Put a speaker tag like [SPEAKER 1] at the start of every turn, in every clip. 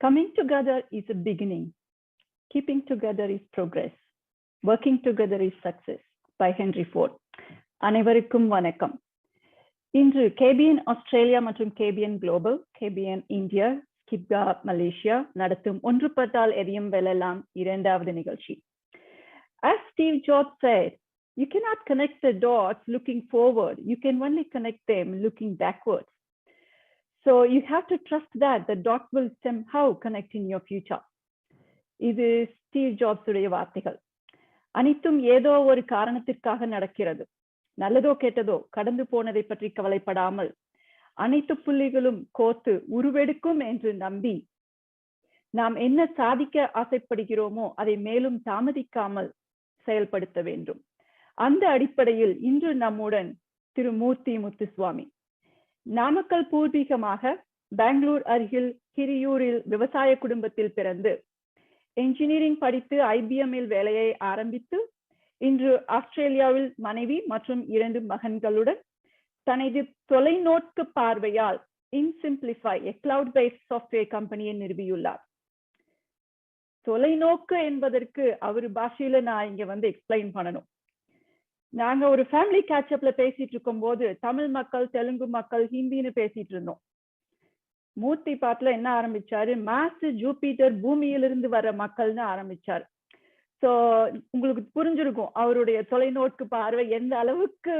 [SPEAKER 1] Coming together is a beginning. Keeping together is progress. Working together is success. By Henry Ford. அனைவருக்கும் வணக்கம். இன்று KBN Australia மற்றும் KBN global, KBN India, கிப்கா Malaysia நடத்தும் ஒன்றுபட்டால் எதையும் வெல்லலாம் இரண்டாவது நிகழ்ச்சி. As Steve Jobs said, you cannot connect the dots looking forward. You can only connect them looking backwards. So you have to trust that the dot will somehow connect in your future. இது Steve jobs உடைய வார்த்தைகள். அனைத்தும் ஏதோ ஒரு காரணத்திற்காக நடக்கிறது. நல்லதோ கெட்டதோ கடந்து போனதை பற்றி கவலைப்படாமல் அனைத்து புள்ளிகளும் கோர்த்து உருவெடுக்கும் என்று நம்பி நாம் என்ன சாதிக்க ஆசைப்படுகிறோமோ அதை மேலும் தாமதிக்காமல் செயல்படுத்த வேண்டும். அந்த அடிப்படையில் இன்று நம்முடன் திரு மூர்த்தி முத்துசுவாமி. நாமக்கல் பூர்வீகமாக பெங்களூர் அருகில் ஹிரியூரில் விவசாய குடும்பத்தில் பிறந்து என்ஜினியரிங் படித்து IBM-இல் வேலையை ஆரம்பித்து இன்று ஆஸ்திரேலியாவில் மனைவி மற்றும் 2 மகன்களுடன் தனது தொலைநோக்கு பார்வையால் இன்சிம்பிளிஃபை கிளவுட் பேஸ்ட் சாஃப்ட்வேர் கம்பெனியை நிறுவியுள்ளார். தொலைநோக்கு என்பதற்கு அவர் பாஷையில நான் இங்க வந்து எக்ஸ்பிளைன் பண்ணணும். நாங்க ஒரு ஃபேமிலி கேட்சப்ல பேசிட்டு இருக்கும் போது தமிழ் மக்கள், தெலுங்கு மக்கள், ஹிந்தின்னு பேசிட்டு இருந்தோம். மூர்த்தி பாட்டுல என்ன ஆரம்பிச்சாரு, மாஸ் ஜூபிட்டர் பூமியிலிருந்து வர்ற மக்கள்னு ஆரம்பிச்சாரு. சோ உங்களுக்கு புரிஞ்சிருக்கும் அவருடைய தொலைநோக்கு பார்வை எந்த அளவுக்கு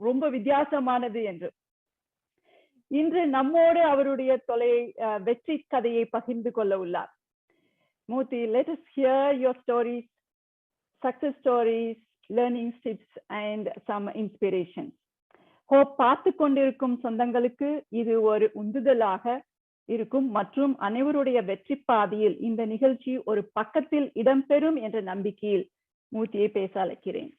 [SPEAKER 1] ரொம்ப வித்தியாசமானது என்று. இன்று நம்மோடு அவருடைய வெற்றி கதையை பகிர்ந்து கொள்ள உள்ளார். மூர்த்தி, let us hear your stories, success stories, learning tips and some inspiration. Hope பார்த்து கொண்டிருக்கும் சொந்தங்களுக்கு இது ஒரு உந்துதலாக இருக்கும் மற்றும் அனைவருடைய வெற்றி பாதையில் இந்த நிகழ்ச்சி ஒரு பக்கத்தில் இடம்பெறும் என்ற நம்பிக்கையில் மூர்த்தியை பேச அழைக்கிறேன்.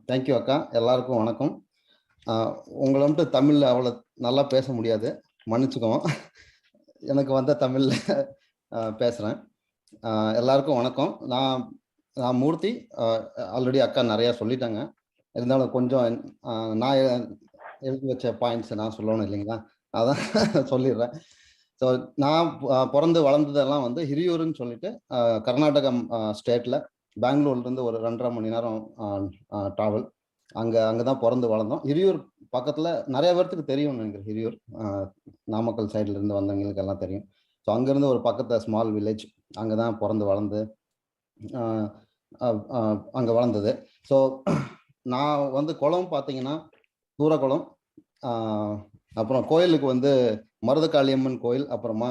[SPEAKER 2] தேங்க்யூ அக்கா. எல்லாருக்கும் வணக்கம். உங்களை வந்துட்டு தமிழ்ல அவ்வளோ நல்லா பேச முடியாது, மன்னிச்சுக்கோங்க. எனக்கு வந்த தமிழ்ல பேசுறேன். எல்லாருக்கும் வணக்கம். நான் மூர்த்தி. ஆல்ரெடி அக்கா நிறையா சொல்லிட்டாங்க. இருந்தாலும் கொஞ்சம் நான் எழுதி வச்ச பாயிண்ட்ஸ் நான் சொல்லணும் இல்லைங்களா, அதான் சொல்லிடுறேன். ஸோ நான் பிறந்து வளர்ந்ததெல்லாம் வந்து ஹிரியூர்னு சொல்லிட்டு கர்நாடகம் ஸ்டேட்டில் பெங்களூர்லேருந்து ஒரு 2.5 மணி நேரம் ட்ராவல். அங்கே தான் பிறந்து வளர்ந்தோம். ஹிரியூர் பக்கத்தில் நிறைய பேர்த்துக்கு தெரியும். எனக்கு ஹிரியூர் நாமக்கல் சைட்லேருந்து வந்தவங்களுக்கு எல்லாம் தெரியும். ஸோ அங்கேருந்து ஒரு பக்கத்தில் ஸ்மால் வில்லேஜ், அங்கே தான் பிறந்து வளர்ந்து அங்கே வளர்ந்தது. ஸோ நான் வந்து குளம் பார்த்தீங்கன்னா தூரக்குளம், அப்புறம் கோயிலுக்கு வந்து மருதகாளியம்மன் கோயில், அப்புறமா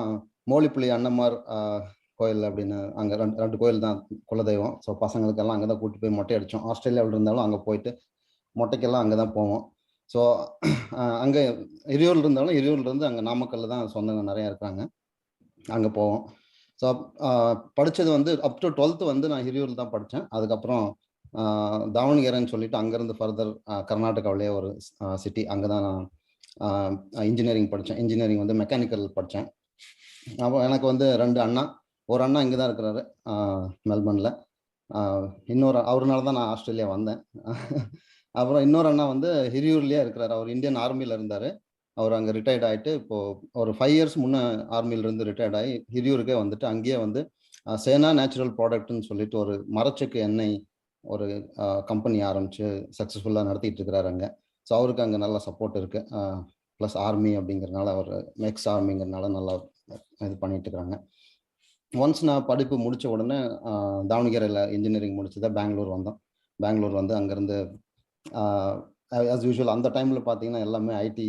[SPEAKER 2] மோலிப்புள்ளி அண்ணமார் கோயில் அப்படின்னு அங்கே ரெண்டு கோயில் தான் குலதெய்வம். ஸோ பசங்களுக்கெல்லாம் அங்கே தான் கூப்பிட்டு போய் மொட்டை அடித்தோம். ஆஸ்திரேலியாவில் இருந்தாலும் அங்கே போயிட்டு மொட்டைக்கெல்லாம் அங்கே தான் போவோம். ஸோ அங்கே ஹிரியூரில் இருந்தாலும் ஹிரியூர்லேருந்து அங்கே நாமக்கல்ல தான் சொந்தங்க நிறையா இருக்காங்க, அங்கே போவோம். ஸோ படித்தது வந்து அப் டு 12th வந்து நான் ஹிரியூரில் தான் படித்தேன். அதுக்கப்புறம் தாவணகேரன்னு சொல்லிட்டு அங்கேருந்து ஃபர்தர் கர்நாடகாவிலே ஒரு சிட்டி, அங்கே தான் நான் இன்ஜினியரிங் படித்தேன். இன்ஜினியரிங் வந்து மெக்கானிக்கல் படித்தேன். அப்போ எனக்கு வந்து 2 அண்ணா. ஒரு அண்ணா இங்கே தான் இருக்கிறாரு மெல்பர்னில். இன்னொரு அவருனால தான் நான் ஆஸ்திரேலியா வந்தேன். அப்புறம் இன்னொரு அண்ணா வந்து ஹிரியூர்லேயே இருக்கிறார். அவர் இந்தியன் ஆர்மியில் இருந்தார். அவர் அங்கே ரிட்டையர்ட் ஆகிட்டு இப்போது ஒரு 5 years முன்னே ஆர்மியிலேருந்து ரிட்டையர்ட் ஆகி ஹிரியூருக்கே வந்துட்டு அங்கேயே வந்து சேனா நேச்சுரல் ப்ராடக்ட்னு சொல்லிட்டு ஒரு மரச்செக்கு எண்ணெய் ஒரு கம்பெனி ஆரம்பித்து சக்ஸஸ்ஃபுல்லாக நடத்திட்டு இருக்கிறாரு அங்கே. ஸோ அவருக்கு அங்கே நல்ல சப்போர்ட் இருக்குது. ப்ளஸ் ஆர்மி அப்படிங்கிறதுனால, அவர் எக்ஸ் ஆர்மிங்கிறதுனால நல்லா இது பண்ணிட்டு இருக்கிறாங்க. ஒன்ஸ் நான் படிப்பு முடித்த உடனே தாவணகேரியில் இன்ஜினியரிங் முடிச்சதை பெங்களூர் வந்தோம். பெங்களூர் வந்து அங்கேருந்து ஆஸ் யூஷுவல் அந்த டைமில் பார்த்தீங்கன்னா எல்லாமே ஐடி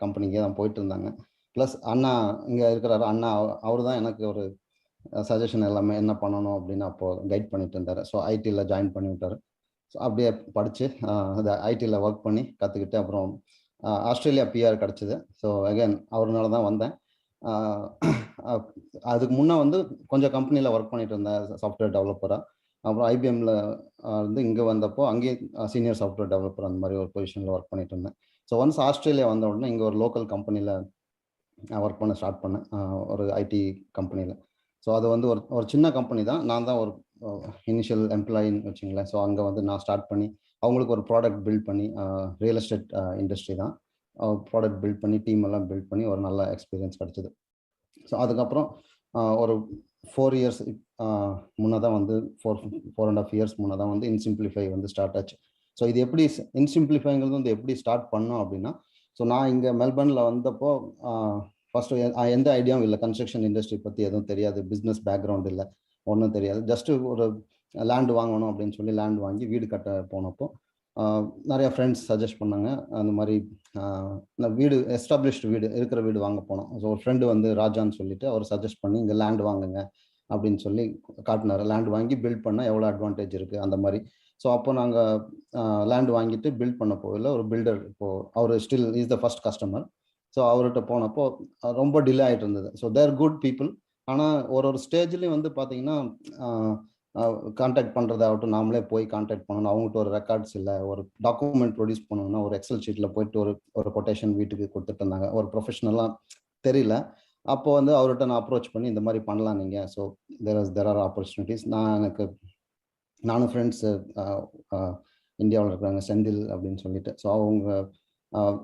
[SPEAKER 2] கம்பெனிக்கே தான் போயிட்டு இருந்தாங்க. ப்ளஸ் அண்ணா இங்கே இருக்கிறாரு. அண்ணா அவர் தான் எனக்கு ஒரு சஜஷன் எல்லாமே என்ன பண்ணணும் அப்படின்னு அப்போது கைட் பண்ணிட்டு இருந்தார். ஸோ ஐடியில் ஜாயின் பண்ணி விட்டார். ஸோ அப்படியே படித்து அது ஐடியில் ஒர்க் பண்ணி கற்றுக்கிட்டு அப்புறம் ஆஸ்திரேலியா பிஆர் கிடச்சிது. ஸோ அகைன் அவர்னால தான் வந்தேன். அதுக்கு முன்னே வந்து கொஞ்சம் கம்பெனியில் ஒர்க் பண்ணிட்டு இருந்தேன் சாஃப்ட்வேர் டெவலப்பராக. அப்புறம் IBM-ல வந்து இங்கே வந்தப்போ அங்கேயே சீனியர் சாஃப்ட்வேர் டெவலப்பர் அந்த மாதிரி ஒரு பொசிஷனில் ஒர்க் பண்ணிட்டு இருந்தேன். ஸோ ஒன்ஸ் ஆஸ்திரேலியா வந்த உடனே இங்கே ஒரு லோக்கல் கம்பெனியில் ஒர்க் பண்ண ஸ்டார்ட் பண்ணேன், ஒரு ஐடி கம்பெனியில். ஸோ அது வந்து ஒரு சின்ன கம்பெனி தான். நான் தான் ஒரு இனிஷியல் எம்ப்ளாயின்னு வச்சுங்களேன். ஸோ அங்கே வந்து நான் ஸ்டார்ட் பண்ணி அவங்களுக்கு ஒரு ப்ராடக்ட் பில்ட் பண்ணி ரியல் எஸ்டேட் இண்டஸ்ட்ரி தான். ப்ராடக்ட் பில்ட் பண்ணி டீம் எல்லாம் பில்ட் பண்ணி ஒரு நல்ல எக்ஸ்பீரியன்ஸ் கிடச்சிது. ஸோ அதுக்கப்புறம் ஒரு 4 இயர்ஸ் முன்னே தான் வந்து 4.5 இயர்ஸ் முன்னே தான் வந்து இன்சிம்பிளிஃபை வந்து ஸ்டார்ட் ஆச்சு. ஸோ இது எப்படி இன்சிம்பிளிஃபைங்கிறது வந்து எப்படி ஸ்டார்ட் பண்ணோம் அப்படின்னா, ஸோ நான் இங்கே மெல்பர்னில் வந்தப்போ ஃபஸ்ட்டு எந்த ஐடியாவும் இல்லை, கன்ஸ்ட்ரக்ஷன் இண்டஸ்ட்ரி பற்றி எதுவும் தெரியாது, பிஸ்னஸ் பேக்ரவுண்ட் இல்லை, ஒன்றும் தெரியாது. ஜஸ்ட்டு ஒரு லேண்ட் வாங்கணும் அப்படின்னு சொல்லி லேண்ட் வாங்கி வீடு கட்ட போனப்போ நிறையா ஃப்ரெண்ட்ஸ் சஜஸ்ட் பண்ணாங்க. அந்த மாதிரி நான் வீடு எஸ்டாப்ளிஷ்டு வீடு இருக்கிற வீடு வாங்க போனோம். ஸோ ஒரு ஃப்ரெண்டு வந்து ராஜான்னு சொல்லிட்டு அவர் சஜஸ்ட் பண்ணி இங்கே லேண்ட் வாங்குங்க அப்படின்னு சொல்லி காட்டினார். லேண்ட் வாங்கி பில்ட் பண்ணால் எவ்வளோ அட்வான்டேஜ் இருக்குது அந்த மாதிரி. ஸோ அப்போ நாங்கள் லேண்ட் வாங்கிட்டு பில்ட் பண்ண போகல. ஒரு பில்டர் இப்போது அவர் still is the first customer. So அவர்கிட்ட போனப்போ ரொம்ப டிலே ஆகிட்டு இருந்தது. So they're good people. ஆனால் ஒரு ஸ்டேஜ்லேயும் வந்து பார்த்தீங்கன்னா கான்டாக்ட் பண்ணுறதாகட்டும், நாமளே போய் கான்டாக்ட் பண்ணணும். அவங்ககிட்ட ஒரு ரெக்கார்ட்ஸ் இல்லை, ஒரு டாக்குமெண்ட் ப்ரொடியூஸ் பண்ணணும்னா ஒரு எக்ஸல் ஷீட்டில் போயிட்டு ஒரு கொட்டேஷன் வீட்டுக்கு கொடுத்துட்டு இருந்தாங்க. ஒரு ப்ரொஃபஷனலாக தெரியல. அப்போ வந்து அவர்கிட்ட நான் அப்ரோச் பண்ணி இந்த மாதிரி பண்ணலாம் நீங்கள், ஸோ தெர் ஆர் ஆப்பர்ச்சுனிட்டிஸ். நானும் ஃப்ரெண்ட்ஸு இந்தியாவில் இருக்கிறாங்க, செந்தில் அப்படின்னு சொல்லிட்டு. ஸோ அவங்க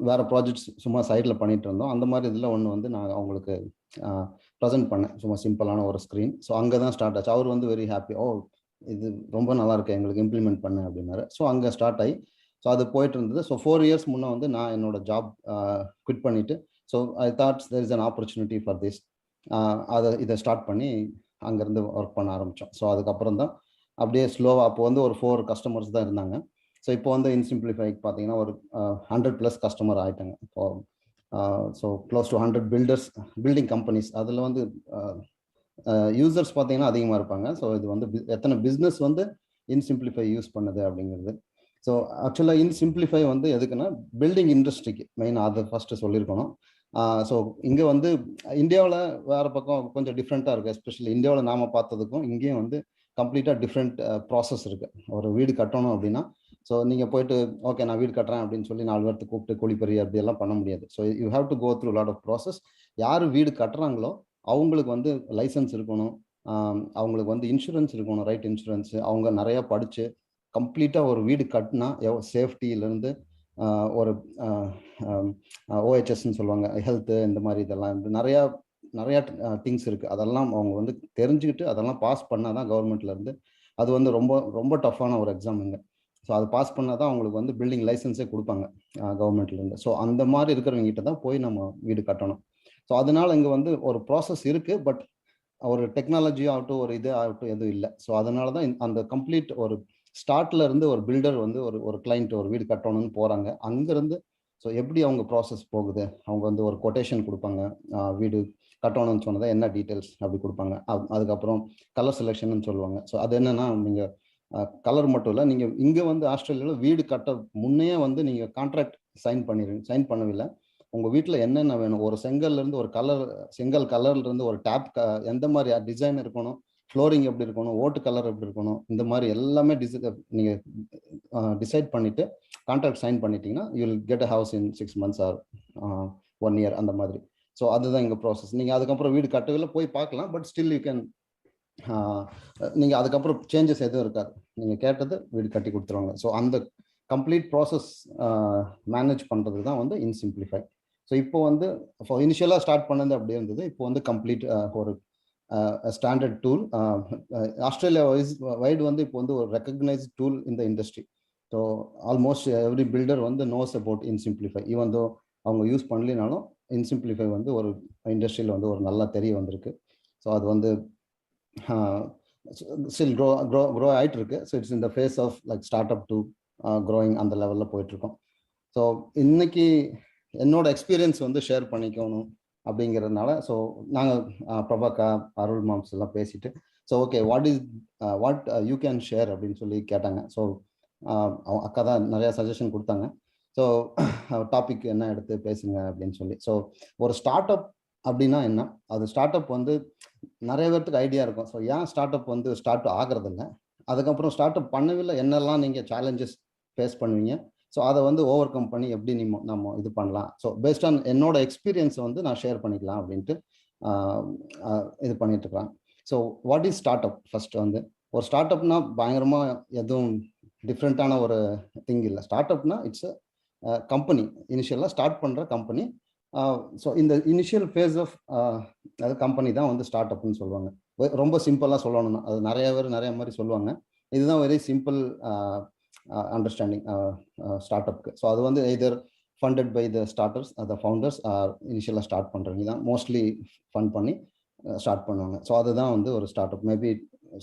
[SPEAKER 2] வேறு ப்ராஜெக்ட்ஸ் சும்மா சைடில் பண்ணிகிட்டு இருந்தோம். அந்த மாதிரி இதில் ஒன்று வந்து நான் அவங்களுக்கு ப்ரெசென்ட் பண்ணேன், சும்மா சிம்பிளான ஒரு ஸ்க்ரீன். ஸோ அங்கே தான் ஸ்டார்ட் ஆச்சு. அவர் வந்து வெரி ஹாப்பி, ஓ இது ரொம்ப நல்லா இருக்கு, எங்களுக்கு இம்ப்ளிமெண்ட் பண்ணு அப்படின்னாரு. ஸோ அங்கே ஸ்டார்ட் ஆகி ஸோ அது போயிட்டு இருந்தது. ஸோ 4 இயர்ஸ் முன்னே வந்து நான் என்னோட ஜாப் குவிட் பண்ணிவிட்டு, so I thought there is an opportunity for this, இதை ஸ்டார்ட் பண்ணி அங்கேருந்து ஒர்க் பண்ண ஆரம்பித்தோம். ஸோ அதுக்கப்புறம் தான் அப்படியே ஸ்லோவாக, அப்போ வந்து ஒரு 4 கஸ்டமர்ஸ் தான் இருந்தாங்க. ஸோ இப்போ வந்து இன்சிம்பிளிஃபைக்கு பார்த்தீங்கன்னா ஒரு 100+ கஸ்டமர் ஆகிட்டாங்க. இப்போ so close to 100 building companies. அதில் வந்து யூசர்ஸ் பார்த்தீங்கன்னா அதிகமாக இருப்பாங்க. ஸோ இது வந்து எத்தனை பிஸ்னஸ் வந்து இன்சிம்பிளிஃபை யூஸ் பண்ணுது அப்படிங்கிறது. ஸோ ஆக்சுவலாக இன்சிம்பிளிஃபை வந்து எதுக்குன்னா பில்டிங் இண்டஸ்ட்ரிக்கு மெயினாக அதை ஃபஸ்ட்டு சொல்லியிருக்கணும். ஸோ இங்கே வந்து இந்தியாவில் வேறு பக்கம் கொஞ்சம் டிஃப்ரெண்ட்டாக இருக்குது. எஸ்பெஷலி இந்தியாவில் நாம் பார்த்ததுக்கும் இங்கேயும் வந்து கம்ப்ளீட்டாக டிஃப்ரெண்ட் ப்ராசஸ் இருக்குது. ஒரு வீடு கட்டணும் அப்படின்னா, ஸோ நீங்கள் போயிட்டு ஓகே நான் வீடு கட்டுறேன் அப்படின்னு சொல்லி 4 பேர்த்து கூப்பிட்டு குழிப்பறி அப்படியெல்லாம் பண்ண முடியாது. So you have to go through lot of process. யார் வீடு கட்டுறாங்களோ அவங்களுக்கு வந்து லைசன்ஸ் இருக்கணும், அவங்களுக்கு வந்து இன்சூரன்ஸ் இருக்கணும், ரைட் இன்சூரன்ஸு. அவங்க நிறையா படித்து கம்ப்ளீட்டாக ஒரு வீடு கட்டினா சேஃப்டியிலேருந்து ஒரு ஓஹெச்எஸ்ன்னு சொல்லுவாங்க, ஹெல்த்து, இந்த மாதிரி இதெல்லாம் நிறையா திங்ஸ் இருக்குது. அதெல்லாம் அவங்க வந்து தெரிஞ்சுக்கிட்டு அதெல்லாம் பாஸ் பண்ணால் தான் கவர்மெண்ட்லேருந்து, அது வந்து ரொம்ப ரொம்ப டஃப்பான ஒரு எக்ஸாம் இங்கே. ஸோ அது பாஸ் பண்ணால் தான் அவங்களுக்கு வந்து பில்டிங் லைசன்ஸே கொடுப்பாங்க கவர்மெண்ட்லேருந்து. ஸோ அந்த மாதிரி இருக்கிறவங்ககிட்ட தான் போய் நம்ம வீடு கட்டணும். ஸோ அதனால் இங்கே வந்து ஒரு ப்ராசஸ் இருக்குது, பட் ஒரு டெக்னாலஜி ஆகட்டும், ஒரு இது ஆகட்டும் எதுவும் இல்லை. ஸோ அதனால தான் அந்த கம்ப்ளீட் ஒரு ஸ்டார்ட்ல இருந்து ஒரு பில்டர் வந்து ஒரு கிளைண்ட் ஒரு வீடு கட்டணும்னு போகிறாங்க. அங்கேருந்து ஸோ எப்படி அவங்க ப்ராசஸ் போகுது, அவங்க வந்து ஒரு கொட்டேஷன் கொடுப்பாங்க, வீடு கட்டணும்னு சொன்னதை என்ன டீட்டெயில்ஸ் அப்படி கொடுப்பாங்க. அதுக்கப்புறம் கலர் செலெக்ஷன் சொல்லுவாங்க. ஸோ அது என்னன்னா, நீங்கள் கலர் மட்டும் இல்லை, நீங்கள் இங்கே வந்து ஆஸ்திரேலியாவில் வீடு கட்ட முன்னையே வந்து நீங்கள் கான்ட்ராக்ட் சைன் பண்ணவில்லை. உங்கள் வீட்டில் என்னென்ன வேணும், ஒரு செங்கல்லேருந்து ஒரு செங்கல் கலர்லேருந்து ஒரு டேப் எந்த மாதிரி டிசைன் இருக்கணும், ஃப்ளோரிங் எப்படி இருக்கணும், ஓட்டு கலர் எப்படி இருக்கணும், இந்த மாதிரி எல்லாமே நீங்கள் டிசைட் பண்ணிவிட்டு கான்ட்ராக்ட் சைன் பண்ணிட்டீங்கன்னா you will get a house in 6 months or 1 year அந்த மாதிரி. ஸோ அதுதான் எங்கள் ப்ராசஸ். நீங்கள் அதுக்கப்புறம் வீடு கட்டவில்லை போய் பார்க்கலாம், பட் ஸ்டில் யூ கேன், நீங்கள் அதுக்கப்புறம் சேஞ்சஸ் எதுவும் இருக்காது, நீங்கள் கேட்டது வீடு கட்டி கொடுத்துருவாங்க. ஸோ அந்த கம்ப்ளீட் ப்ராசஸ் மேனேஜ் பண்ணுறது தான் வந்து இன்சிம்பிளிஃபை. ஸோ இப்போ வந்து இனிஷியலாக ஸ்டார்ட் பண்ணது அப்படி இருந்தது. இப்போ வந்து கம்ப்ளீட் ஒரு ஸ்டாண்டர்ட் டூல், ஆஸ்திரேலியா வைடு வந்து இப்போ வந்து ஒரு ரெக்கக்னைஸ்ட் டூல் இந்த industry. So almost every builder வந்து நோஸ் அபவுட் இன்சிம்பிளிஃபை. ஈவன் தோ அவங்க யூஸ் பண்ணலினாலும் இன்சிம்பிளிஃபை வந்து ஒரு இண்டஸ்ட்ரியில் வந்து ஒரு நல்லா தெரிய வந்திருக்கு. ஸோ அது வந்து ஸ்டில் க்ரோ ஆகிட்டு இருக்கு. So it's in the phase of like startup to growing, அந்த லெவலில் போயிட்டுருக்கோம். ஸோ இன்னைக்கு என்னோட எக்ஸ்பீரியன்ஸ் வந்து ஷேர் பண்ணிக்கணும் அப்படிங்கிறதுனால, ஸோ நாங்கள் பிரபாக்கா, அருள் மாம்ஸ் எல்லாம் பேசிட்டு, so okay what you can share அப்படின்னு சொல்லி கேட்டாங்க. ஸோ அக்கா தான் நிறையா சஜஷன் கொடுத்தாங்க. ஸோ டாபிக் என்ன எடுத்து பேசுங்க அப்படின்னு சொல்லி. ஸோ ஒரு ஸ்டார்ட் அப் அப்படின்னா என்ன, அது ஸ்டார்ட் அப் வந்து நிறைய பேர்த்துக்கு ஐடியா இருக்கும். ஸோ ஏன் ஸ்டார்ட் அப் வந்து ஸ்டார்ட் ஆகிறதில்ல, அதுக்கப்புறம் ஸ்டார்ட் அப் பண்ணவில்லை, என்னெல்லாம் நீங்கள் சேலஞ்சஸ் ஃபேஸ் பண்ணுவீங்க, ஸோ அதை வந்து ஓவர் கம் பண்ணி எப்படி நம்ம இது பண்ணலாம். ஸோ பேஸ்ட் ஆன் என்னோட எக்ஸ்பீரியன்ஸை வந்து நான் ஷேர் பண்ணிக்கலாம் அப்படின்ட்டு இது பண்ணிட்டு இருக்கிறேன். So what is start up? First வந்து ஒரு ஸ்டார்ட் அப்னா பயங்கரமாக எதுவும் டிஃப்ரெண்ட்டான ஒரு திங் இல்லை. ஸ்டார்ட் அப்னா இட்ஸ் கம்பெனி இனிஷியலாக ஸ்டார்ட் பண்ணுற கம்பெனி. ஸோ இந்த இனிஷியல் ஃபேஸ் ஆஃப் அது கம்பெனி தான் வந்து ஸ்டார்ட் அப்னு சொல்லுவாங்க. ரொம்ப சிம்பிளாக சொல்லணும்னா அது நிறைய பேர் நிறைய மாதிரி சொல்லுவாங்க. இதுதான் வெரி சிம்பிள் அண்டர்ஸ்டாண்டிங் ஸ்டார்ட் அப்க்கு. ஸோ அது வந்து either funded by the starters the founders இனிஷியலாக ஸ்டார்ட் பண்ணுறவங்க தான் மோஸ்ட்லி ஃபண்ட் பண்ணி ஸ்டார்ட் பண்ணுவாங்க. ஸோ அதுதான் வந்து ஒரு start up. Maybe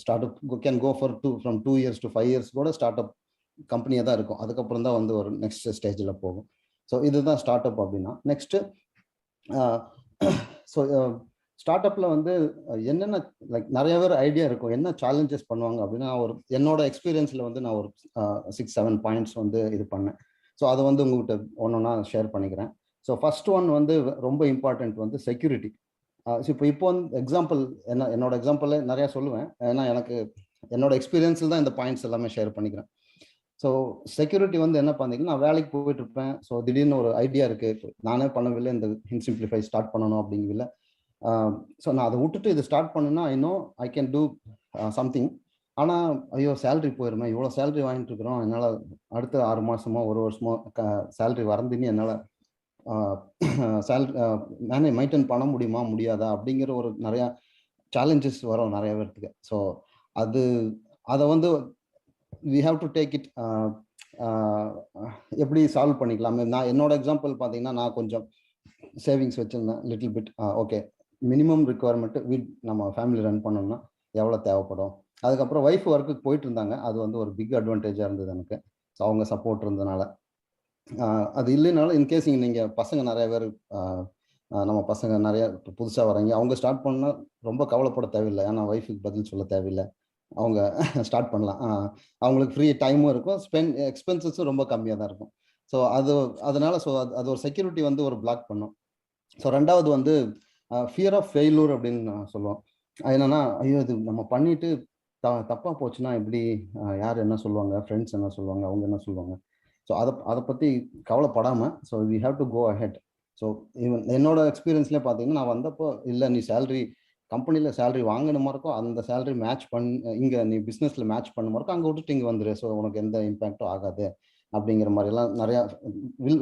[SPEAKER 2] start up can go for from 2 years to 5 years கூட ஸ்டார்ட் அப் கம்பெனியாக தான் இருக்கும். அதுக்கப்புறம் தான் வந்து ஒரு நெக்ஸ்ட் ஸ்டேஜில் போகும். ஸோ இதுதான் ஸ்டார்ட் அப் அப்படின்னா. நெக்ஸ்ட்டு ஸோ ஸ்டார்ட் அப்பில் வந்து என்னென்ன லைக் நிறைய பேர் ஐடியா இருக்கும் என்ன சேலஞ்சஸ் பண்ணுவாங்க அப்படின்னா, ஒரு என்னோட எக்ஸ்பீரியன்ஸில் வந்து நான் ஒரு 6-7 பாயிண்ட்ஸ் வந்து இது பண்ணேன். ஸோ அதை வந்து உங்கள்கிட்ட ஒன்றா ஷேர் பண்ணிக்கிறேன். ஸோ ஃபர்ஸ்ட் ஒன் வந்து ரொம்ப இம்பார்ட்டன்ட் வந்து செக்யூரிட்டி. இப்போ வந்து எக்ஸாம்பிள் என்னோட எக்ஸாம்பிளில் நிறையா சொல்லுவேன். ஏன்னா எனக்கு என்னோட எக்ஸ்பீரியன்ஸில் தான் இந்த பாயிண்ட்ஸ் எல்லாமே ஷேர் பண்ணிக்கிறேன். ஸோ செக்யூரிட்டி வந்து என்ன பார்த்தீங்கன்னா, நான் வேலைக்கு போயிட்டு இருப்பேன். ஸோ திடீர்னு ஒரு ஐடியா இருக்குது, நானே பண்ணவில்லை, இந்த HinSimplify ஸ்டார்ட் பண்ணணும் அப்படிங்கவில்லை. ஸோ நான் அதை விட்டுட்டு இது ஸ்டார்ட் பண்ணுன்னா I know I can do something. ஆனால் ஐயோ சேலரி போயிருமே, இவ்வளோ சேலரி வாங்கிட்டு இருக்கிறோம், என்னால் அடுத்த 6 மாதமோ 1 வருஷமோ சேலரி வரந்துன்னு என்னால் சேலரி மெயின்டைன் பண்ண முடியுமா முடியாதா அப்படிங்கிற ஒரு நிறையா சேலஞ்சஸ் வரும் நிறைய பேர்த்துக்கு. ஸோ அதை வந்து we have to take it எப்படி சால்வ் பண்ணிக்கலாம். நான் என்னோட எக்ஸாம்பிள் பார்த்தீங்கன்னா, நான் கொஞ்சம் சேவிங்ஸ் வச்சுருந்தேன் little bit. Okay, minimum requirement நம்ம ஃபேமிலி ரன் பண்ணோம்னா எவ்வளோ தேவைப்படும். அதுக்கப்புறம் ஒய்ஃப் ஒர்க்குக்கு போயிட்டு இருந்தாங்க. அது வந்து ஒரு பிக் அட்வான்டேஜாக இருந்தது எனக்கு. ஸோ அவங்க சப்போர்ட் இருந்ததுனால. அது இல்லைனாலும் இன்கேஸ் நீங்கள் பசங்க நிறைய பேர் நம்ம பசங்க நிறைய புதுசாக வராங்க, அவங்க ஸ்டார்ட் பண்ணால் ரொம்ப கவலைப்பட தேவையில்லை. ஏன்னா ஒய்ஃபுக்கு பதில் சொல்ல தேவையில்லை, அவங்க ஸ்டார்ட் பண்ணலாம். அவங்களுக்கு ஃப்ரீ டைமும் இருக்கும், எக்ஸ்பென்சஸும் ரொம்ப கம்மியாக தான் இருக்கும். ஸோ அதனால அது ஒரு செக்யூரிட்டி வந்து ஒரு பிளாக் பண்ணும். ஸோ ரெண்டாவது வந்து ஃபியர் ஆஃப் ஃபெயிலூர் அப்படின்னு நான் சொல்லுவோம். என்னன்னா, ஐயோ இது நம்ம பண்ணிட்டு தப்பாக போச்சுன்னா எப்படி, யார் என்ன சொல்லுவாங்க, ஃப்ரெண்ட்ஸ் என்ன சொல்லுவாங்க, அவங்க என்ன சொல்லுவாங்க. ஸோ அதை பற்றி கவலைப்படாமல், so we have to go ahead. So என்னோட எக்ஸ்பீரியன்ஸ்லேயே பார்த்தீங்கன்னா, நான் வந்தப்போ இல்லை நீ சேலரி கம்பெனியில் சேலரி வாங்கணுமா இருக்கோ அந்த சேலரி மேட்ச் இங்கே நீ பிஸ்னஸில் மேட்ச் பண்ணுமா இருக்கோ அங்கே விட்டுட்டு இங்கே வந்துரு. ஸோ உனக்கு எந்த இம்பேக்டும் ஆகாது அப்படிங்கிற மாதிரிலாம் நிறையா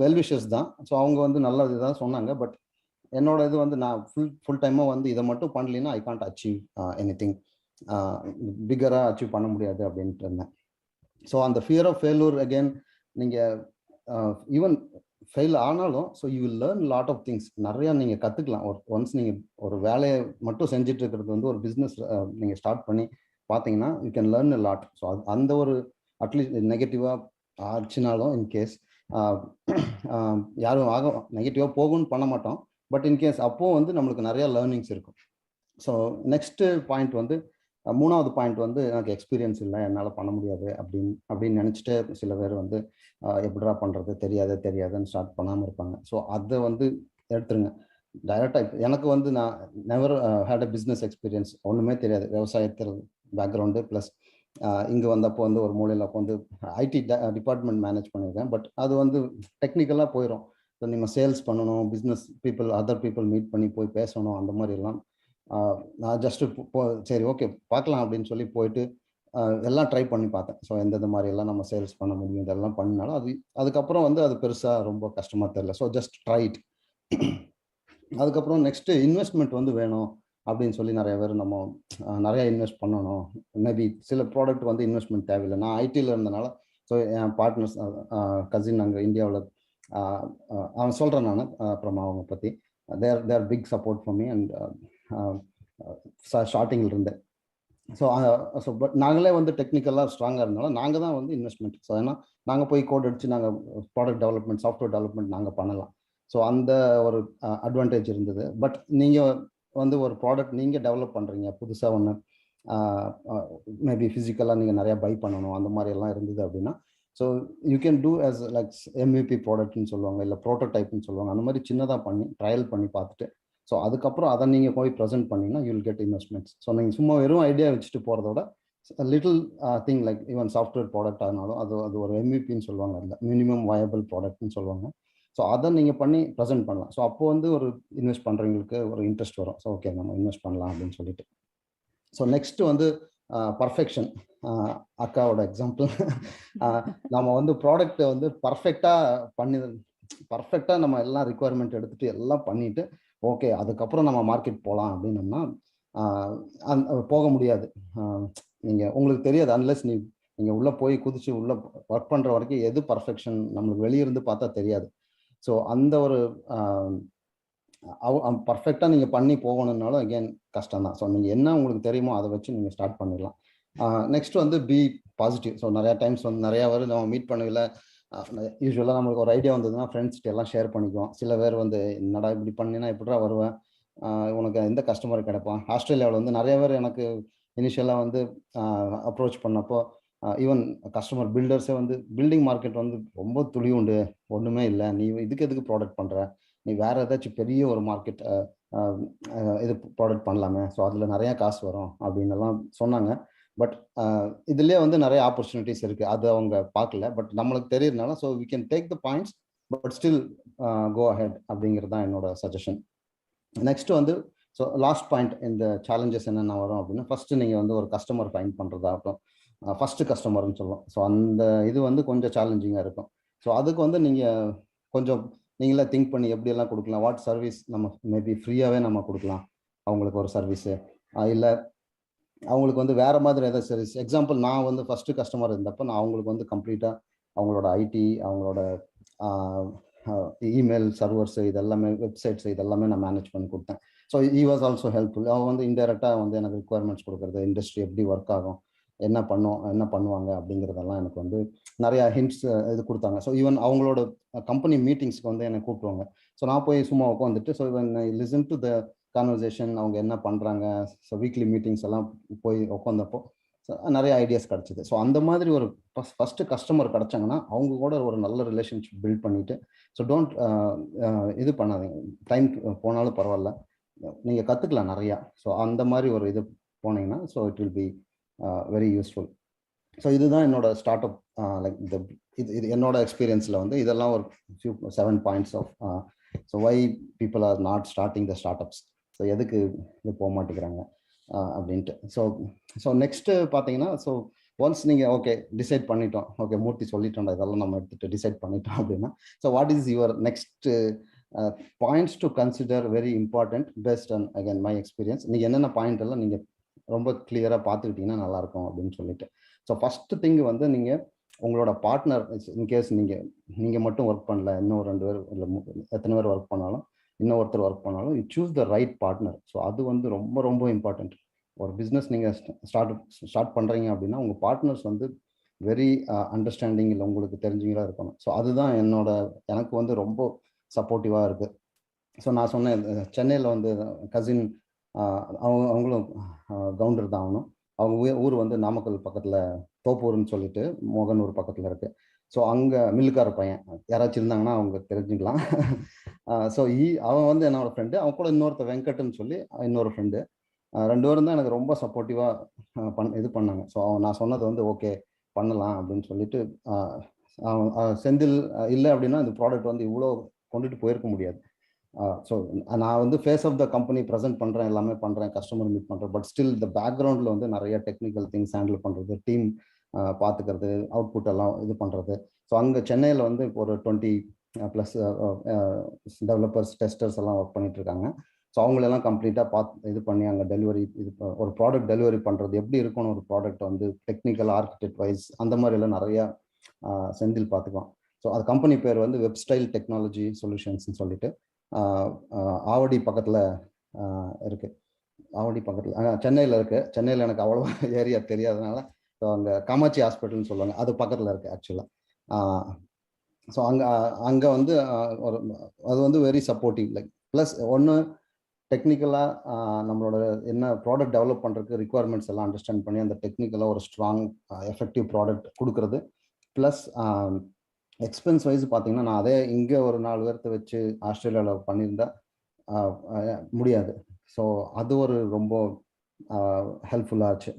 [SPEAKER 2] வெல்விஷர்ஸ் தான். ஸோ அவங்க வந்து நல்ல இதுதான் சொன்னாங்க. பட் என்னோட இது வந்து நான் ஃபுல் டைமாக வந்து இதை மட்டும் பண்ணலைன்னா ஐ கான்ட் அச்சீவ் எனிதிங், பிகராக அச்சீவ் பண்ண முடியாது அப்படின்ட்டு இருந்தேன். ஸோ அந்த ஃபியர் ஆஃப் ஃபெயிலூர் அகெயின், நீங்கள் ஈவன் ஃபெயில் ஆனாலும் so you will learn lot of things. நிறையா நீங்கள் கற்றுக்கலாம். ஒன்ஸ் நீங்கள் ஒரு வேலையை மட்டும் செஞ்சுட்டு இருக்கிறது வந்து ஒரு பிஸ்னஸ் நீங்கள் ஸ்டார்ட் பண்ணி பார்த்தீங்கன்னா you can learn a lot. So அந்த ஒரு அட்லீஸ்ட் நெகட்டிவாக ஆச்சுனாலும் இன்கேஸ் யாரும் நெகட்டிவாக போகும்னு பண்ண மாட்டோம். பட் இன்கேஸ் அப்போது வந்து நம்மளுக்கு நிறையா லேர்னிங்ஸ் இருக்கும். ஸோ நெக்ஸ்ட்டு பாயிண்ட் வந்து, மூணாவது பாயிண்ட் வந்து எனக்கு எக்ஸ்பீரியன்ஸ் இல்லை, என்னால் பண்ண முடியாது அப்படின்னு நினச்சிட்டு சில பேர் வந்து எப்படிடா பண்ணுறது, தெரியாதுன்னு ஸ்டார்ட் பண்ணாமல் இருப்பாங்க. ஸோ அதை வந்து எடுத்துருங்க டைரெக்டாக. எனக்கு வந்து நான் never had a business experience, ஒன்றுமே தெரியாது. விவசாயத்தில் பேக்ரவுண்டு ப்ளஸ் இங்கே வந்தப்போ வந்து ஒரு மூலையில் அப்போ வந்து ஐடி டிபார்ட்மெண்ட் மேனேஜ் பண்ணியிருக்கேன். பட் அது வந்து டெக்னிக்கலாக போயிடும். ஸோ நம்ம சேல்ஸ் பண்ணணும், business people other people meet பண்ணி போய் பேசணும், அந்த மாதிரிலாம் நான் ஜஸ்ட்டு சரி ஓகே பார்க்கலாம் அப்படின்னு சொல்லி போயிட்டு எல்லாம் ட்ரை பண்ணி பார்த்தேன். ஸோ எந்தெந்த மாதிரியெல்லாம் நம்ம சேல்ஸ் பண்ண முடியும் இதெல்லாம் பண்ணினாலும் அதுக்கப்புறம் வந்து அது பெருசாக ரொம்ப கஷ்டமாக தெரியல. So just try it. அதுக்கப்புறம் நெக்ஸ்ட்டு இன்வெஸ்ட்மெண்ட் வந்து வேணும் அப்படின்னு சொல்லி நிறைய பேர் நம்ம நிறையா இன்வெஸ்ட் பண்ணணும். மேபி சில ப்ராடக்ட் வந்து இன்வெஸ்ட்மெண்ட் தேவையில்லை. நான் ஐடியில் இருந்தனால ஸோ என் பார்ட்னர்ஸ் கசின் அங்கே இந்தியாவில் அவன் சொல்கிறேன் நான் அப்புறமா அவங்க பற்றி. They're big support for me and ஸ்டார்டிங்கில் இருந்தேன். ஸோ பட் நாங்களே வந்து டெக்னிக்கலாக ஸ்ட்ராங்காக இருந்தாலும் நாங்கள் தான் வந்து இன்வெஸ்ட்மெண்ட். ஸோ ஏன்னா நாங்கள் போய் கோட் அடித்து நாங்கள் ப்ராடக்ட் டெவலப்மெண்ட், சாஃப்ட்வேர் டெவலப்மெண்ட் நாங்கள் பண்ணலாம். ஸோ அந்த ஒரு அட்வான்டேஜ் இருந்தது. பட் நீங்கள் வந்து ஒரு ப்ராடக்ட் நீங்கள் டெவலப் பண்ணுறீங்க புதுசாக ஒன்று, மேபி ஃபிசிக்கலாக நீங்கள் நிறையா பை பண்ணணும், அந்த மாதிரி எல்லாம் இருந்தது அப்படின்னா so you can do as like MVP ப்ராடக்ட்னு சொல்லுவாங்க, இல்லை ப்ரோட்டோடைப்னு சொல்லுவாங்க. அந்த மாதிரி சின்னதாக பண்ணி ட்ரையல் பண்ணி பார்த்துட்டு ஸோ அதுக்கப்புறம் அதை நீங்கள் போய் ப்ரெசென்ட் பண்ணிங்கன்னா you will get investments. So நீங்கள் சும்மா வெறும் ஐடியா வச்சுட்டு போகிறதோட little thing like even software product ஆனாலும் அது ஒரு MVP சொல்லுவாங்க, அதில் மினிமம் வயபிள் ப்ராடக்ட்னு சொல்லுவாங்க. ஸோ அதை நீங்கள் பண்ணி ப்ரெசென்ட் பண்ணலாம். ஸோ அப்போது வந்து ஒரு இன்வெஸ்ட் பண்ணுறவங்களுக்கு ஒரு இன்ட்ரெஸ்ட் வரும். ஸோ ஓகே நம்ம இன்வெஸ்ட் பண்ணலாம் அப்படின்னு சொல்லிட்டு. ஸோ நெக்ஸ்ட் வந்து பர்ஃபெக்ஷன். அக்காவோட எக்ஸாம்பிள். நம்ம வந்து ப்ராடக்ட் வந்து பர்ஃபெக்டாக நம்ம எல்லாம் ரிக்குவயர்மெண்ட் எடுத்துட்டு எல்லாம் பண்ணிட்டு ஓகே அதுக்கப்புறம் நம்ம மார்க்கெட் போகலாம் அப்படின்னோம்னா போக முடியாது. நீங்கள் உங்களுக்கு தெரியாது அன்லெஸ் நீங்கள் உள்ளே போய் குதிச்சு உள்ளே ஒர்க் பண்ணுற வரைக்கும் எது பர்ஃபெக்ஷன் நம்மளுக்கு வெளியிருந்து பார்த்தா தெரியாது. ஸோ அந்த ஒரு பர்ஃபெக்டாக நீங்கள் பண்ணி போகணுன்னாலும் அகெயின் கஷ்டம் தான். ஸோ நீங்கள் என்ன உங்களுக்கு தெரியுமோ அதை வச்சு நீங்கள் ஸ்டார்ட் பண்ணிடலாம். நெக்ஸ்ட் வந்து பி பாசிட்டிவ். ஸோ நிறையா டைம்ஸ் வந்து நிறையா பேர் நம்ம மீட் பண்ணவில்லை. யூஸ்வலாக நம்மளுக்கு ஒரு ஐடியா வந்ததுன்னா ஃப்ரெண்ட்ஸ்கிட்ட எல்லாம் ஷேர் பண்ணிக்குவோம். சில பேர் வந்து என்னடா இப்படி பண்ணினா எப்படிடா வருவேன், உனக்கு எந்த கஸ்டமர் கிடைப்பான். ஆஸ்திரேலியாவில் வந்து நிறைய பேர் எனக்கு இனிஷியலாக வந்து அப்ரோச் பண்ணப்போ ஈவன் கஸ்டமர் பில்டர்ஸே வந்து பில்டிங் மார்க்கெட் வந்து ரொம்ப துளி உண்டு, ஒன்றுமே இல்லை, நீ இதுக்கு எதுக்கு ப்ராடக்ட் பண்ணுற, நீ வேற ஏதாச்சும் பெரிய ஒரு மார்க்கெட் இது ப்ராடக்ட் பண்ணலாமே, ஸோ அதில் நிறையா காசு வரும் அப்படின்னு எல்லாம் சொன்னாங்க. பட் இதுலேயே வந்து நிறைய ஆப்பர்ச்சுனிட்டிஸ் இருக்குது, அது அவங்க பார்க்கல. பட் நம்மளுக்கு தெரியறதுனால so we can take the points but still go ahead அப்படிங்கிறது தான் என்னோட சஜஷன். நெக்ஸ்ட் வந்து ஸோ லாஸ்ட் பாயிண்ட் இந்த சேலஞ்சஸ் என்னென்ன வரும் அப்படின்னா ஃபர்ஸ்ட் நீங்கள் வந்து ஒரு கஸ்டமர் ஃபைண்ட் பண்ணுறதாகட்டும், ஃபர்ஸ்ட் கஸ்டமர்னு சொல்லுவோம். ஸோ அந்த இது வந்து கொஞ்சம் சேலஞ்சிங்காக இருக்கும். ஸோ அதுக்கு வந்து நீங்கள் கொஞ்சம் நீங்களே திங்க் பண்ணி எப்படியெல்லாம் கொடுக்கலாம், வாட் சர்வீஸ் நம்ம மேபி ஃப்ரீயாகவே நம்ம கொடுக்கலாம் அவங்களுக்கு ஒரு சர்வீஸு, இல்லை அவங்களுக்கு வந்து வேறு மாதிரி ஏதாவது சர்வீஸ். எக்ஸாம்பிள் நான் வந்து ஃபஸ்ட்டு கஸ்டமர் இருந்தப்போ நான் அவங்களுக்கு வந்து கம்ப்ளீட்டாக அவங்களோட ஐடி, அவங்களோட இமெயில் சர்வர்ஸு, இதெல்லாமே வெப்சைட்ஸ் இதெல்லாமே நான் மேனேஜ் பண்ணி கொடுத்தேன். So he was also helpful. அவங்க வந்து இன்டெரக்டாக வந்து எனக்கு ரிக்குவயர்மெண்ட்ஸ் கொடுக்குறது, இண்டஸ்ட்ரி எப்படி ஒர்க் ஆகும், என்ன பண்ணுவாங்க அப்படிங்கிறதெல்லாம் எனக்கு வந்து நிறையா ஹிண்ட்ஸ் இது கொடுத்தாங்க. ஸோ ஈவன் அவங்களோட கம்பெனி மீட்டிங்ஸ்க்கு வந்து என்னை கூப்பிடுவாங்க. ஸோ நான் போய் சும்மா உட்காந்துட்டு ஸோ இவன் லிசன் டு த கான்வர்சேஷன், அவங்க என்ன பண்ணுறாங்க, ஸோ வீக்லி மீட்டிங்ஸ் எல்லாம் போய் உட்காந்தப்போ நிறைய ஐடியாஸ் கிடச்சிது. ஸோ அந்த மாதிரி ஒரு ஃபஸ்ட்டு கஸ்டமர் கிடச்சாங்கன்னா அவங்க கூட ஒரு நல்ல ரிலேஷன்ஷிப் பில்ட் பண்ணிவிட்டு ஸோ டோன்ட் இது பண்ணாதீங்க, டைம் போனாலும் பரவாயில்ல, நீங்கள் கற்றுக்கலாம் நிறையா. ஸோ அந்த மாதிரி ஒரு இது போனீங்கன்னா so it will be very useful. So இதுதான் என்னோட ஸ்டார்ட் அப் லைக் இது என்னோட எக்ஸ்பீரியன்ஸில் வந்து இதெல்லாம் ஒரு 7 points of so why people are not starting the startups. So எதுக்கு இது போக மாட்டேங்கிறாங்க அப்படின்ட்டு. ஸோ நெக்ஸ்ட்டு பார்த்தீங்கன்னா ஸோ ஒன்ஸ் நீங்கள் ஓகே டிசைட் பண்ணிட்டோம், ஓகே மூர்த்தி சொல்லிட்டோம்டா இதெல்லாம் நம்ம எடுத்துகிட்டு டிசைட் பண்ணிட்டோம் அப்படின்னா so what is your next points to consider very important based on again my experience. நீங்கள் என்னென்ன பாயிண்ட் எல்லாம் நீங்கள் ரொம்ப கிளியராக பார்த்துக்கிட்டிங்கன்னா நல்லாயிருக்கும் அப்படின்னு சொல்லிட்டு. ஸோ ஃபஸ்ட்டு திங் வந்து நீங்கள் உங்களோட பார்ட்னர் இன்கேஸ் நீங்கள் மட்டும் ஒர்க் பண்ணல, இன்னும் 2 பேர் இல்லை எத்தனை பேர் ஒர்க் பண்ணாலும், இன்னொருத்தர் ஒர்க் பண்ணாலும் you choose the right partner. So அது வந்து ரொம்ப ரொம்ப இம்பார்ட்டன்ட். ஒரு பிஸ்னஸ் நீங்கள் ஸ்டார்ட் பண்ணுறீங்க அப்படின்னா உங்கள் பார்ட்னர்ஸ் வந்து வெரி அண்டர்ஸ்டாண்டிங் இல்லை உங்களுக்கு தெரிஞ்சவங்களா இருக்கணும். ஸோ அதுதான் எனக்கு வந்து ரொம்ப சப்போர்ட்டிவாக இருக்குது. ஸோ நான் சொன்னேன் சென்னையில் வந்து கசின் அவங்களும் கவுண்டர் தான் ஆகணும். அவங்க ஊர் வந்து நாமக்கல் பக்கத்தில் தோப்பூர்னு சொல்லிட்டு மோகனூர் பக்கத்தில் இருக்குது. ஸோ அங்கே மில்லுக்கார பையன் யாராச்சும் இருந்தாங்கன்னா அவங்க தெரிஞ்சுக்கலாம். ஸோ அவன் வந்து என்னோட ஃப்ரெண்டு, அவன் கூட இன்னொருத்தர் வெங்கட்னு சொல்லி இன்னொரு ஃப்ரெண்டு, 2 பேரும் தான் எனக்கு ரொம்ப சப்போர்ட்டிவாக இது பண்ணாங்க. ஸோ நான் சொன்னது வந்து ஓகே பண்ணலாம் அப்படின்னு சொல்லிட்டு செந்தில் இல்லை அப்படின்னா இந்த ப்ராடக்ட் வந்து இவ்வளோ கொண்டுட்டு போயிருக்க முடியாது. ஸோ நான் வந்து face of the company present பண்ணுறேன், எல்லாமே பண்ணுறேன், கஸ்டமர் மீட் பண்ணுறேன். பட் ஸ்டில் இந்த பேக்ரவுண்டில் வந்து நிறைய டெக்னிக்கல் திங்ஸ் ஹேண்டில் பண்ணுறது, டீம் பார்த்துக்கிறது, அவுட்புட் எல்லாம் இது பண்ணுறது. ஸோ அங்கே சென்னையில் வந்து இப்போ ஒரு 20+ டெவலப்பர்ஸ், டெஸ்டர்ஸ் எல்லாம் ஒர்க் பண்ணிட்டு இருக்காங்க. ஸோ அவங்களெல்லாம் கம்ப்ளீட்டாக இது பண்ணி அங்கே டெலிவரி ஒரு ப்ராடக்ட் டெலிவரி பண்ணுறது எப்படி இருக்கணும், ஒரு ப்ராடக்ட் வந்து டெக்னிக்கல் ஆர்கிடெக்ட் வைஸ் அந்த மாதிரிலாம் நிறையா செந்தில் பார்த்துக்குவோம். ஸோ அது கம்பெனி பேர் வந்து வெப்ஸ்டைல் டெக்னாலஜி சொல்யூஷன்ஸ்னு சொல்லிட்டு ஆவடி பக்கத்தில் இருக்குது. ஆவடி பக்கத்தில் சென்னையில் இருக்குது. சென்னையில் எனக்கு அவ்வளோவா ஏரியா தெரியாதனால ஸோ அங்கே காமாட்சி ஹாஸ்பிட்டல்னு சொல்லுவாங்க, அது பக்கத்தில் இருக்குது ஆக்சுவலாக. ஸோ அங்கே வந்து அது வந்து வெரி சப்போர்ட்டிவ். லைக் ப்ளஸ் ஒன்று டெக்னிக்கலாக நம்மளோட என்ன ப்ராடக்ட் டெவலப் பண்ணுறதுக்கு ரிக்குவயர்மெண்ட்ஸ் எல்லாம் அண்டர்ஸ்டாண்ட் பண்ணி அந்த டெக்னிக்கலாக ஒரு ஸ்ட்ராங் எஃபெக்டிவ் ப்ராடக்ட் கொடுக்குறது. ப்ளஸ் எக்ஸ்பென்ஸ் வைஸ் பார்த்தீங்கன்னா நான் அதே இங்கே ஒரு 4 பேர்த்த வச்சு ஆஸ்திரேலியாவில் பண்ணியிருந்தா முடியாது. ஸோ அது ஒரு ரொம்ப ஹெல்ப்ஃபுல்லாக ஆச்சு.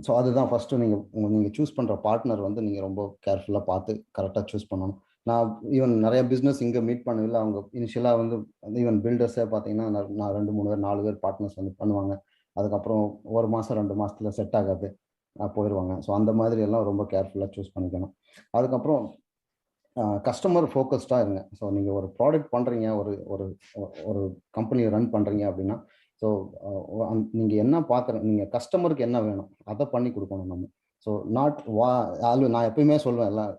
[SPEAKER 2] ஸோ அதுதான் ஃபஸ்ட்டு நீங்கள் சூஸ் பண்ணுற பார்ட்னர் வந்து நீங்கள் ரொம்ப கேர்ஃபுல்லாக பார்த்து கரெக்டாக சூஸ் பண்ணணும். நான் ஈவன் நிறைய பிஸ்னஸ் இங்கே மீட் பண்ணவில்லை. அவங்க இனிஷியலாக வந்து ஈவன் பில்டர்ஸே பார்த்தீங்கன்னா நான் 2, 3 பேர் 4 பேர் பார்ட்னர்ஸ் வந்து பண்ணுவாங்க. அதுக்கப்புறம் 1 மாதம் 2 மாதத்துல செட் ஆகாது, போயிடுவாங்க. ஸோ அந்த மாதிரி எல்லாம் ரொம்ப கேர்ஃபுல்லாக சூஸ் பண்ணிக்கணும். அதுக்கப்புறம் கஸ்டமர் ஃபோக்கஸ்டாக இருங்க. ஸோ நீங்கள் ஒரு ப்ராடக்ட் பண்ணுறீங்க, ஒரு ஒரு ஒரு கம்பெனியை ரன் பண்ணுறீங்க அப்படின்னா, ஸோ நீங்கள் என்ன பார்க்குறீங்க, நீங்கள் கஸ்டமருக்கு என்ன வேணும் அதை பண்ணி கொடுக்கணும் நம்ம. ஸோ நாட் நான் எப்பயுமே சொல்லுவேன், எல்லாம்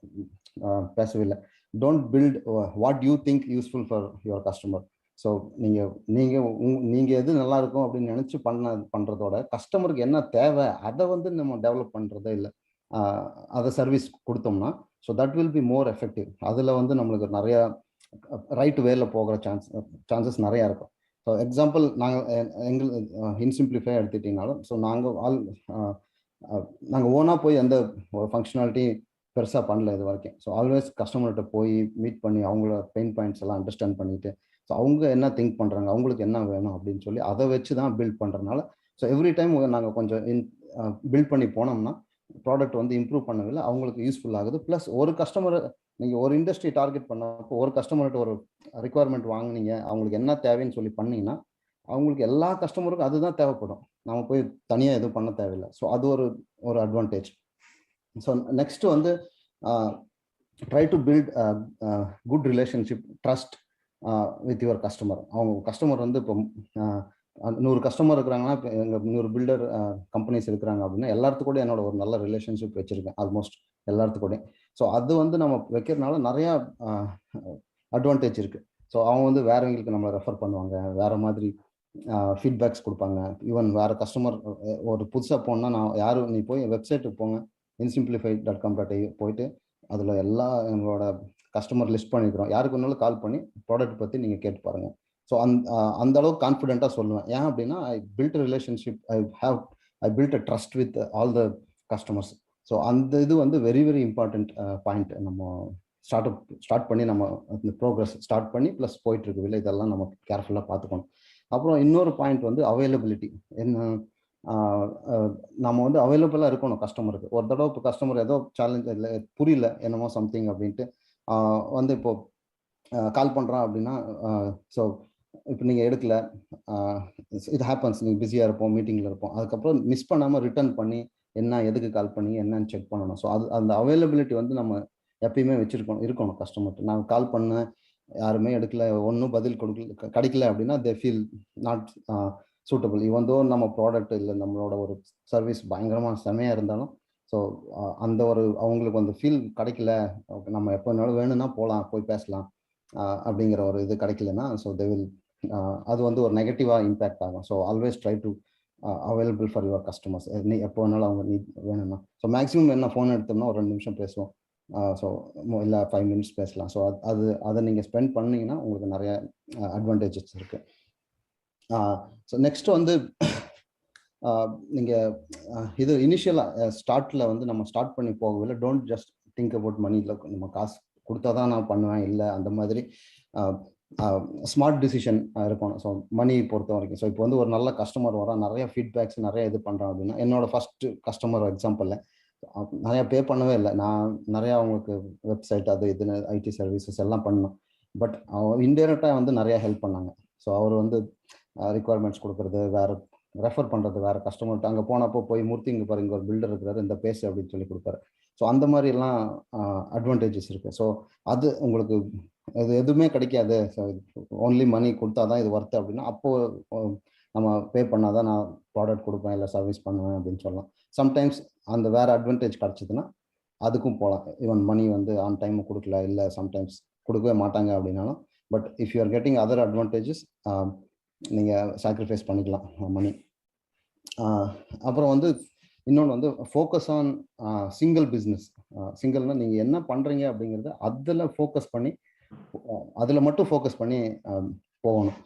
[SPEAKER 2] பேசவே இல்லை, don't build what you think useful for your customer. So நீங்கள் எது நல்லா இருக்கும் அப்படின்னு நினச்சி பண்ணுறதோட கஸ்டமருக்கு என்ன தேவை அதை வந்து நம்ம டெவலப் பண்ணுறதே இல்லை. அதை சர்வீஸ் கொடுத்தோம்னா so that will be more effective. அதில் வந்து நம்மளுக்கு நிறைய ரைட் வேல போகிற சான்சஸ் நிறையா இருக்கும். ஸோ எக்ஸாம்பிள் நாங்கள் இன்சிம்பிளிஃபை எடுத்துட்டிங்கனாலும், ஸோ நாங்கள் ஓனாக போய் எந்த ஒரு ஃபங்க்ஷனாலிட்டி பெருசாக பண்ணல இது வரைக்கும். ஸோ ஆல்வேஸ் கஸ்டமர்கிட்ட போய் மீட் பண்ணி அவங்களோட பெயின் பாயிண்ட்ஸ் எல்லாம் அண்டர்ஸ்டாண்ட் பண்ணிட்டு, ஸோ அவங்க என்ன திங்க் பண்ணுறாங்க, அவங்களுக்கு என்ன வேணும் அப்படின்னு சொல்லி அதை வச்சு தான் பில்ட் பண்ணுறதுனால, ஸோ எவ்ரி டைம் நாங்கள் கொஞ்சம் பில்ட் பண்ணி போனோம்னா ப்ராடக்ட் வந்து இம்ப்ரூவ் பண்ணவில்லை, அவங்களுக்கு யூஸ்ஃபுல் ஆகுது. ப்ளஸ் ஒரு கஸ்டமர், நீங்கள் ஒரு இண்டஸ்ட்ரி டார்கெட் பண்ணப்போ ஒரு கஸ்டமர்கிட்ட ஒரு ரிக்குவயர்மெண்ட் வாங்கினீங்க, அவங்களுக்கு என்ன தேவைன்னு சொல்லி பண்ணீங்கன்னா அவங்களுக்கு எல்லா கஸ்டமருக்கும் அதுதான் தேவைப்படும். நம்ம போய் தனியாக எதுவும் பண்ண தேவையில்லை. ஸோ அது ஒரு அட்வான்டேஜ். ஸோ நெக்ஸ்ட் வந்து try to build good relationship, trust with your customer. அவங்க கஸ்டமர் வந்து இப்போ 100 கஸ்டமர் இருக்கிறாங்கன்னா, இப்போ எங்கள் 100 பில்டர் கம்பெனிஸ் இருக்கிறாங்க அப்படின்னா எல்லாத்துக்கூட என்னோட ஒரு நல்ல ரிலேஷன்ஷிப் வச்சுருக்கேன், ஆல்மோஸ்ட் எல்லாத்துக்கூடயும். ஸோ அது வந்து நம்ம வைக்கிறதுனால நிறையா அட்வான்டேஜ் இருக்குது. ஸோ அவங்க வந்து வேறவங்களுக்கு நம்மளை ரெஃபர் பண்ணுவாங்க, வேறு மாதிரி ஃபீட்பேக்ஸ் கொடுப்பாங்க. ஈவன் வேறு கஸ்டமர் ஒரு புதுசாக போனால், நீ போய் வெப்சைட்டுக்கு போங்க, insimplify.com.au போயிட்டு அதில் எல்லா எங்களோட கஸ்டமர் லிஸ்ட் பண்ணிக்கிறோம், யாருக்கு வேணாலும் கால் பண்ணி ப்ராடக்ட் பற்றி நீங்கள் கேட்டு பாருங்கள். ஸோ அந்த அளவுக்கு கான்ஃபிடென்ட்டாக சொல்லுவேன். ஏன் அப்படின்னா, I build a relationship, I build a trust with all the customers. So அந்த இது வந்து வெரி வெரி இம்பார்ட்டண்ட் பாயிண்ட். நம்ம ஸ்டார்ட் பண்ணி நம்ம அந்த ப்ரோக்ரஸ் ஸ்டார்ட் பண்ணி ப்ளஸ் போயிட்டு இருக்குல்ல, இதெல்லாம் நம்ம கேர்ஃபுல்லாக பார்த்துக்கணும். அப்புறம் இன்னொரு பாயிண்ட் வந்து அவைலபிலிட்டி. என்ன, நம்ம வந்து அவைலபிளாக இருக்கணும் கஸ்டமருக்கு. ஒரு தடவை இப்போ கஸ்டமர் ஏதோ சேலஞ்ச் இல்லை, புரியல என்னமோ சம்திங் அப்படின்ட்டு வந்து இப்போ கால் பண்ணுறான் அப்படின்னா, ஸோ இப்போ நீங்கள் எடுக்கல, இது ஹேப்பன்ஸ், நீங்கள் பிஸியாக இருப்போம், மீட்டிங்கில் இருப்போம், அதுக்கப்புறம் மிஸ் பண்ணாமல் ரிட்டர்ன் பண்ணி என்ன எதுக்கு கால் பண்ணி என்னன்னு செக் பண்ணணும். ஸோ அந்த அவைலபிலிட்டி வந்து நம்ம எப்பயுமே இருக்கணும் கஸ்டமர்கிட்ட. நான் கால் பண்ணேன், யாருமே எடுக்கல, ஒன்றும் பதில் கிடைக்கல அப்படின்னா they feel not suitable. Even though நம்ம ப்ராடக்ட் இல்லை, நம்மளோட ஒரு சர்வீஸ் பயங்கரமாக செமையாக இருந்தாலும், ஸோ அந்த அவங்களுக்கு அந்த ஃபீல் கிடைக்கல, நம்ம எப்போ வேணாலும் வேணும்னா போகலாம், போய் பேசலாம் அப்படிங்கிற ஒரு இது கிடைக்கலன்னா, ஸோ தே வில், அது வந்து ஒரு நெகட்டிவாக இம்பேக்ட் ஆகும். So always try to available for your customers. எப்போ வேணாலும் அவங்க நீட் வேணும்னா, ஸோ மேக்ஸிமம் என்ன ஃபோன் எடுத்தோம்னா ஒரு 2 நிமிஷம் பேசுவோம், ஸோ இல்லை 5 மினிட்ஸ் பேசலாம். ஸோ அதை நீங்கள் ஸ்பெண்ட் பண்ணிங்கன்னா உங்களுக்கு நிறைய அட்வான்டேஜஸ் இருக்குது. ஸோ நெக்ஸ்ட் வந்து நீங்கள் இது இனிஷியலாக ஸ்டார்ட்டில் வந்து நம்ம ஸ்டார்ட் பண்ணி போகவில்லை, don't just think about money. இல்லை நம்ம காசு கொடுத்தா தான் நான் பண்ணுவேன், இல்லை அந்த மாதிரி ஸ்மார்ட் டிசிஷன் இருக்கணும். ஸோ மணி பொறுத்த வரைக்கும், ஸோ இப்போ வந்து ஒரு நல்ல கஸ்டமர் வரான், நிறைய ஃபீட்பேக்ஸ் நிறைய இது பண்ணுறான் அப்படின்னா, என்னோட ஃபர்ஸ்ட் கஸ்டமர் எக்ஸாம்பிளில் நிறையா பே பண்ணவே இல்லை, நான் நிறையா அவங்களுக்கு வெப்சைட் அது இதுன்னு ஐடி சர்வீசஸ் எல்லாம் பண்ணோம். பட் அவங்க இன்டெரக்டாக வந்து நிறையா ஹெல்ப் பண்ணாங்க. ஸோ அவர் வந்து ரிக்குவயர்மெண்ட்ஸ் கொடுக்குறது, வேறு ரெஃபர் பண்ணுறது, வேறு கஸ்டமர்கிட்ட அங்கே போனப்போ போய் மூர்த்தி இங்கே பாரு, இங்கே ஒரு பில்டர் இருக்கிறாரு, இந்த பேசு அப்படின்னு சொல்லி கொடுப்பாரு. ஸோ அந்த மாதிரிலாம் அட்வான்டேஜஸ் இருக்குது. ஸோ அது உங்களுக்கு இது எதுவுமே கிடைக்காது, ஸோ ஓன்லி மணி கொடுத்தா தான் இது ஒர்த்து அப்படின்னா, அப்போது நம்ம பே பண்ணால் தான் நான் ப்ராடக்ட் கொடுப்பேன் இல்லை சர்வீஸ் பண்ணுவேன் அப்படின்னு சொல்லலாம். சம்டைம்ஸ் அந்த வேறு அட்வான்டேஜ் கிடச்சிதுன்னா அதுக்கும் போகலாம். ஈவன் மணி வந்து ஆன் டைம் கொடுக்கல, இல்லை சம்டைம்ஸ் கொடுக்கவே மாட்டாங்க அப்படின்னாலும், but if you are getting other advantages, நீங்கள் சாக்ரிஃபைஸ் பண்ணிக்கலாம் மணி. அப்புறம் வந்து இன்னொன்று வந்து ஃபோக்கஸ் ஆன் சிங்கிள் பிஸ்னஸ். சிங்கிள்னா நீங்கள் என்ன பண்ணுறீங்க அப்படிங்கிறத அதில் ஃபோக்கஸ் பண்ணி, அதில் மட்டும் ஃபோக்கஸ் பண்ணி போகணும்.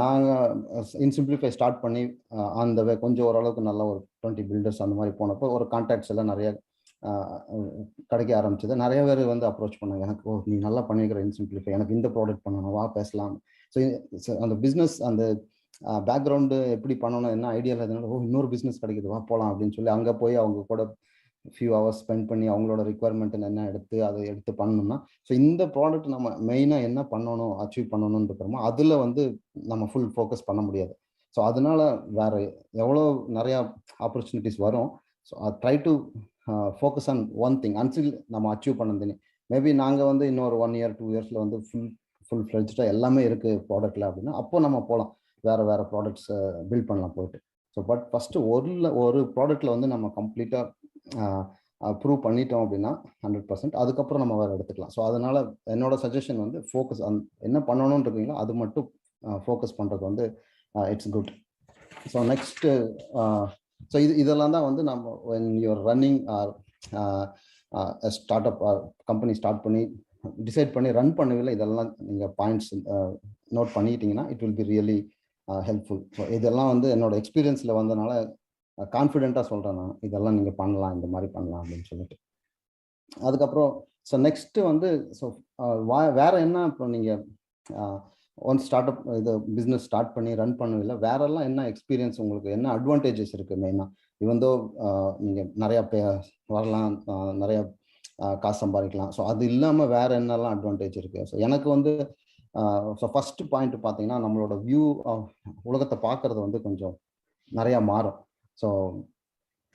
[SPEAKER 2] நாங்கள் இன்சிம்பிளிஃபை ஸ்டார்ட் பண்ணி அந்த கொஞ்சம் ஓரளவுக்கு நல்லா ஒரு 20 பில்டர்ஸ் அந்த மாதிரி போனப்போ ஒரு கான்டாக்ட்ஸ் எல்லாம் நிறைய கிடைக்க ஆரம்பிச்சது. நிறைய பேர் வந்து அப்ரோச் பண்ணாங்க, எனக்கு நீ நல்லா பண்ணிக்கிற இன்சிம்பிளிஃபை, எனக்கு இந்த ப்ராடக்ட் பண்ணணும், வா பேசலாம். ஸோ அந்த பிஸ்னஸ் அந்த பேக்ரவுண்டு எப்படி பண்ணணும், என்ன ஐடியாவில் இருந்தனால, இன்னொரு பிஸ்னஸ் கிடைக்குது, வா போகலாம் அப்படின்னு சொல்லி அங்கே போய் அவங்க கூட ஃபியூ ஹவர்ஸ் ஸ்பெண்ட் பண்ணி அவங்களோட ரிக்குவயர்மெண்ட் என்ன அதை எடுத்து பண்ணணும்னா, ஸோ இந்த ப்ராடக்ட் நம்ம மெயினாக என்ன பண்ணணும், அச்சீவ் பண்ணணும்னு இருக்கிறோமோ அதில் வந்து நம்ம ஃபுல் ஃபோக்கஸ் பண்ண முடியாது. ஸோ அதனால வேற எவ்வளோ நிறையா ஆப்பர்ச்சுனிட்டிஸ் வரும். So try to focus on one thing until நம்ம அச்சீவ் பண்ணது. மேபி நாங்கள் வந்து இன்னொரு 1 year 2 yearsல வந்து ஃபுல் ஃப்ளெஜ்டாக எல்லாமே இருக்குது ப்ராடக்ட்டில் அப்படின்னா அப்போ நம்ம போகலாம், வேறு ப்ராடக்ட்ஸை பில்ட் பண்ணலாம் போயிட்டு. ஸோ பட் ஃபஸ்ட்டு ஒரு ப்ராடக்ட்டில் வந்து நம்ம கம்ப்ளீட்டாக ப்ரூவ் பண்ணிட்டோம் அப்படின்னா 100%, அதுக்கப்புறம் நம்ம வேறு எடுத்துக்கலாம். ஸோ அதனால் என்னோட சஜஷன் வந்து ஃபோக்கஸ் என்ன பண்ணணும்னு இருக்கீங்களோ அது மட்டும் ஃபோக்கஸ் பண்ணுறது வந்து it's good. So next so இதெல்லாம் தான் வந்து நம்ம when you're running start up company start பண்ணி டிசைட் பண்ணி ரன் பண்ணவில்லை, இதெல்லாம் நீங்கள் பாயிண்ட்ஸ் நோட் பண்ணிட்டீங்கன்னா it will be really helpful. So இதெல்லாம் வந்து என்னோட எக்ஸ்பீரியன்ஸில் வந்ததுனால கான்ஃபிடென்ட்டாக சொல்கிறேன் நான், இதெல்லாம் நீங்கள் பண்ணலாம், இந்த மாதிரி பண்ணலாம் அப்படின்னு சொல்லிட்டு. அதுக்கப்புறம் ஸோ நெக்ஸ்ட்டு வந்து ஸோ வேறு என்ன இப்போ நீங்கள் ஒன்ஸ் ஸ்டார்ட் அப் இது பிஸ்னஸ் ஸ்டார்ட் பண்ணி ரன் பண்ணவில்லை, வேறெல்லாம் என்ன எக்ஸ்பீரியன்ஸ் உங்களுக்கு, என்ன அட்வான்டேஜஸ் இருக்குது மெயினாக? இவந்தோ நீங்கள் நிறையா வரலாம், நிறையா காசு சம்பாதிக்கலாம். ஸோ அது இல்லாமல் வேறு என்னெல்லாம் அட்வான்டேஜ் இருக்குது? ஸோ எனக்கு வந்து ஸோ ஃபஸ்ட்டு பாயிண்ட் பார்த்தீங்கன்னா நம்மளோட வியூ உலகத்தை பார்க்குறது வந்து கொஞ்சம் நிறையா மாறும். ஸோ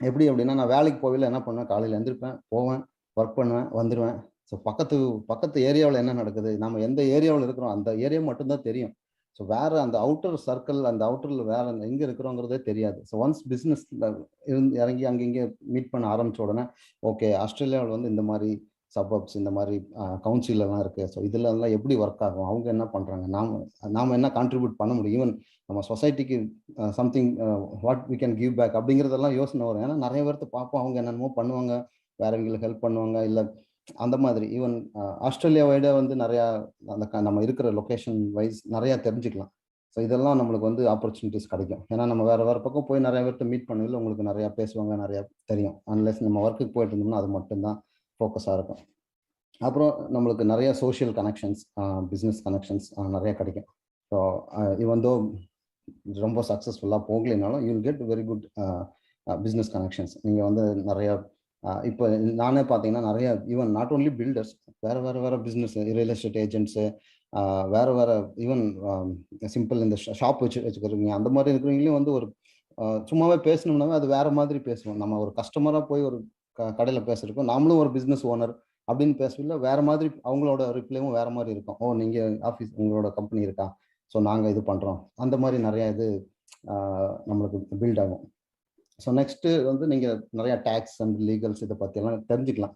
[SPEAKER 2] எப்படி அப்படின்னா நான் வேலைக்கு போகல என்ன பண்ணுவேன், காலையில் எழுந்திருப்பேன், போவேன், ஒர்க் பண்ணுவேன், வந்துடுவேன். ஸோ பக்கத்து ஏரியாவில் என்ன நடக்குது, நம்ம எந்த ஏரியாவில் இருக்கிறோம் அந்த ஏரியா மட்டும்தான் தெரியும். ஸோ வேறு அந்த அவுட்டர் சர்க்கிள், அந்த அவுட்டரில் வேறு எங்கே இருக்கிறோங்கிறதே தெரியாது. ஸோ ஒன்ஸ் பிஸ்னஸ் இறங்கி அங்கே மீட் பண்ண ஆரம்பித்த உடனே ஓகே ஆஸ்திரேலியாவில் வந்து இந்த மாதிரி சப்பப்ஸ், இந்த மாதிரி கவுன்சிலெல்லாம் இருக்குது. ஸோ இதிலெல்லாம் எப்படி ஒர்க் ஆகும், அவங்க என்ன பண்ணுறாங்க, நாம் என்ன கான்ட்ரிபியூட் பண்ண முடியும், ஈவன் நம்ம சொசைட்டிக்கு something what we can give back அப்படிங்கிறதெல்லாம் யோசனை வரும். ஏன்னா நிறைய பேர்த்து பார்ப்போம், அவங்க என்னென்னமோ பண்ணுவாங்க, வேறவங்களுக்கு ஹெல்ப் பண்ணுவாங்க, இல்லை அந்த மாதிரி. ஈவன் ஆஸ்திரேலியா வைட வந்து நிறையா நம்ம இருக்கிற லொக்கேஷன் வைஸ் நிறையா தெரிஞ்சுக்கலாம். ஸோ இதெல்லாம் நம்மளுக்கு வந்து ஆப்பர்ச்சுனிட்டிஸ் கிடைக்கும். ஏன்னா நம்ம வேறு பக்கம் போய் நிறைய பேர்த்த மீட் பண்ணல, உங்களுக்கு நிறையா பேசுவாங்க, நிறையா தெரியும். அன்லெஸ் நம்ம ஒர்க்குக்கு போயிட்டு இருந்தோம்னா அது மட்டும்தான் ஃபோக்கஸாக இருக்கும். அப்புறம் நம்மளுக்கு நிறைய சோஷியல் கனெக்ஷன்ஸ், பிஸ்னஸ் கனெக்ஷன்ஸ் நிறையா கிடைக்கும். ஸோ இவந்தோ ரொம்ப சக்ஸஸ்ஃபுல்லாக போகலைனாலும் you will get very good business connections. நீங்கள் வந்து நிறையா இப்போ நானே பார்த்தீங்கன்னா நிறைய ஈவன் நாட் ஓன்லி பில்டர்ஸ், வேறு பிஸ்னஸ், ரியல் எஸ்டேட் ஏஜென்ட்ஸு, வேறு ஈவன் சிம்பிள் இந்த ஷாப் வச்சுக்கிறீங்க, அந்த மாதிரி இருக்கிறவங்களையும் வந்து ஒரு சும்மாவே பேசணும்னாவே அது வேறு மாதிரி பேசுவோம். நம்ம ஒரு கஸ்டமராக போய் ஒரு கடையில் பேசுகிறோம், நாமளும் ஒரு பிஸ்னஸ் ஓனர் அப்படின்னு பேசல, வேறு மாதிரி அவங்களோட ரிப்ளைவும் வேறு மாதிரி இருக்கும். ஓ நீங்கள் ஆஃபீஸ் உங்களோட கம்பெனி இருக்கா, ஸோ நாங்கள் இது பண்ணுறோம், அந்த மாதிரி நிறையா இது நம்மளுக்கு பில்ட் ஆகும். ஸோ நெக்ஸ்ட்டு வந்து நீங்கள் நிறையா டேக்ஸ் அண்ட் லீகல்ஸ் இதை பற்றியெல்லாம் தெரிஞ்சுக்கலாம்.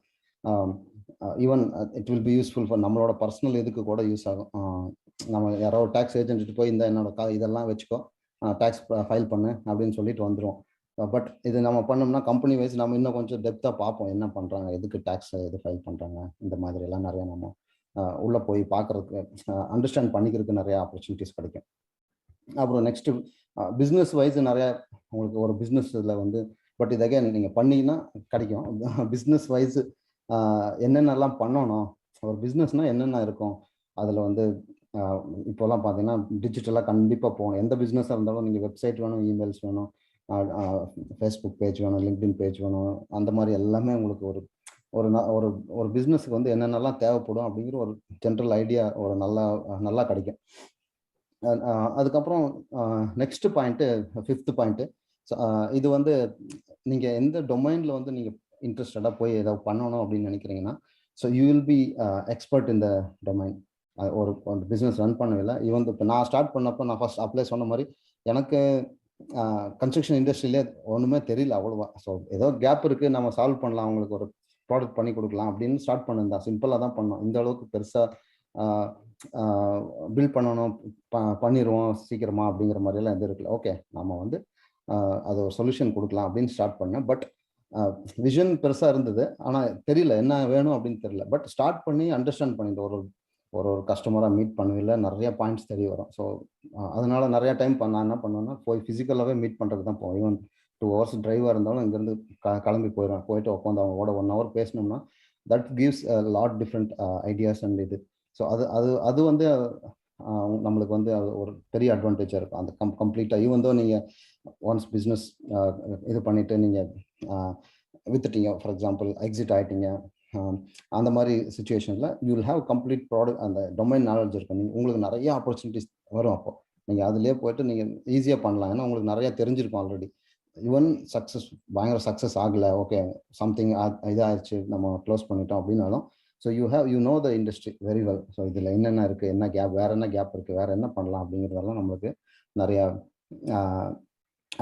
[SPEAKER 2] Even it will be useful for நம்மளோட பர்சனல் இதுக்கு கூட யூஸ் ஆகும். நம்ம யாரோ டேக்ஸ் ஏஜென்ட்டு போய் என்னோட இதெல்லாம் வச்சுக்கோ, டேக்ஸ் ஃபைல் பண்ணு அப்படின்னு சொல்லிட்டு வந்துடுவோம். பட் இது நம்ம பண்ணோம்னா கம்பெனி வைஸ் நம்ம இன்னும் கொஞ்சம் டெப்த்தாக பார்ப்போம், என்ன பண்ணுறாங்க, எதுக்கு டேக்ஸ் இது ஃபைல் பண்ணுறாங்க, இந்த மாதிரி எல்லாம் நிறையா நம்ம உள்ளே போய் பார்க்குறதுக்கு, அண்டர்ஸ்டாண்ட் பண்ணிக்கிறதுக்கு நிறையா ஆப்பர்ச்சுனிட்டிஸ் கிடைக்கும். அப்புறம் நெக்ஸ்ட்டு பிஸ்னஸ் வைஸ் நிறையா உங்களுக்கு ஒரு பிஸ்னஸ் இதில் வந்து பட் இது அகைன் நீங்கள் பண்ணிங்கன்னா கிடைக்கும். பிஸ்னஸ் வைஸ் என்னென்னலாம் பண்ணணும், ஒரு பிஸ்னஸ்னால் என்னென்ன இருக்கும் அதில் வந்து இப்போலாம் பார்த்தீங்கன்னா டிஜிட்டலாக கண்டிப்பாக போகணும். எந்த பிஸ்னஸாக இருந்தாலும் நீங்கள் வெப்சைட் வேணும், இமெயில்ஸ் வேணும், ஃபேஸ்புக் பேஜ் வேணும், லிங்க்டின் பேஜ் வேணும், அந்த மாதிரி எல்லாமே உங்களுக்கு ஒரு பிஸ்னஸுக்கு வந்து என்னென்னலாம் தேவைப்படும் அப்படிங்கிற ஒரு ஜென்ரல் ஐடியா ஒரு நல்லா கிடைக்கும். அதுக்கப்புறம் நெக்ஸ்ட் பாயிண்ட்டு, 5th பாயிண்ட்டு, இது வந்து நீங்கள் எந்த டொமைனில் வந்து நீங்கள் இன்ட்ரெஸ்டடாக போய் ஏதாவது பண்ணணும் அப்படின்னு நினைக்கிறீங்கன்னா, so you will be expert இந்த டொமைன். ஒரு பிஸ்னஸ் ரன் பண்ணவில்லை, இவன் இப்போ நான் ஸ்டார்ட் பண்ணப்போ நான் ஃபர்ஸ்ட் அப்ளை சொன்ன மாதிரி எனக்கு கன்ஸ்ட்ரக்ஷன் இண்டஸ்ட்ரியிலே ஒன்றுமே தெரியல அவ்வளோவா. ஸோ ஏதோ கேப் இருக்குது, நம்ம சால்வ் பண்ணலாம், அவங்களுக்கு ஒரு ப்ராடக்ட் பண்ணி கொடுக்கலாம் அப்படின்னு ஸ்டார்ட் பண்ணியிருந்தேன். சிம்பிளாக தான் பண்ணோம், இந்த அளவுக்கு பெருசாக பில்ட் பண்ணணும், பண்ணிடுவோம் சீக்கிரமா அப்படிங்கிற மாதிரியெல்லாம் எதுவும் இருக்குல்ல. ஓகே நம்ம வந்து அது ஒரு சொல்யூஷன் கொடுக்கலாம் அப்படின்னு ஸ்டார்ட் பண்ணேன். பட் விஷன் பெருசாக இருந்தது, ஆனால் தெரியல என்ன வேணும் அப்படின்னு தெரியல. பட் ஸ்டார்ட் பண்ணி அண்டர்ஸ்டாண்ட் பண்ணிட்டு ஒரு கஸ்டமராக மீட் பண்ணவில்லை, நிறைய பாயிண்ட்ஸ் தெரிய வரும். ஸோ அதனால நிறைய டைம் நான் என்ன பண்ணுவேன்னா போய் ஃபிசிக்கலாகவே மீட் பண்ணுறதுக்கு தான் போவோம். ஈவன் 2 hours டிரைவாக இருந்தாலும் இங்கேருந்து கிளம்பி போயிடுவேன், போயிட்டு உட்காந்து அவங்களோட 1 hour பேசணும்னா that gives lot different ideas and இது. ஸோ அது வந்து நம்மளுக்கு வந்து ஒரு பெரிய அட்வான்டேஜாக இருக்கும். அந்த கம்ப்ளீட்டாக ஈவன் தோ நீங்கள் ஒன்ஸ் பிஸ்னஸ் இது பண்ணிவிட்டு நீங்கள் வித்துட்டீங்க, ஃபார் எக்ஸாம்பிள் எக்ஸிட் ஆகிட்டீங்க, அந்த மாதிரி சுச்சுவேஷனில் you will have complete product, அந்த டொமைன் நாலேஜ் இருக்கும், உங்களுக்கு நிறைய ஆப்பர்ச்சுனிட்டிஸ் வரும். அப்போ நீங்கள் அதுலேயே போயிட்டு நீங்கள் ஈஸியாக பண்ணலாம். ஏன்னா உங்களுக்கு நிறைய தெரிஞ்சிருக்கும் ஆல்ரெடி. ஈவன் பயங்கர சக்ஸஸ் ஆகலை, ஓகே சம்திங் இதாகிடுச்சு, நம்ம க்ளோஸ் பண்ணிட்டோம் அப்படின்னாலும், so you know the industry very well. So இதில் என்னென்ன இருக்குது, என்ன கேப், வேறு என்ன கேப் இருக்குது, வேறு என்ன பண்ணலாம் அப்படிங்கிறதெல்லாம் நம்மளுக்கு நிறையா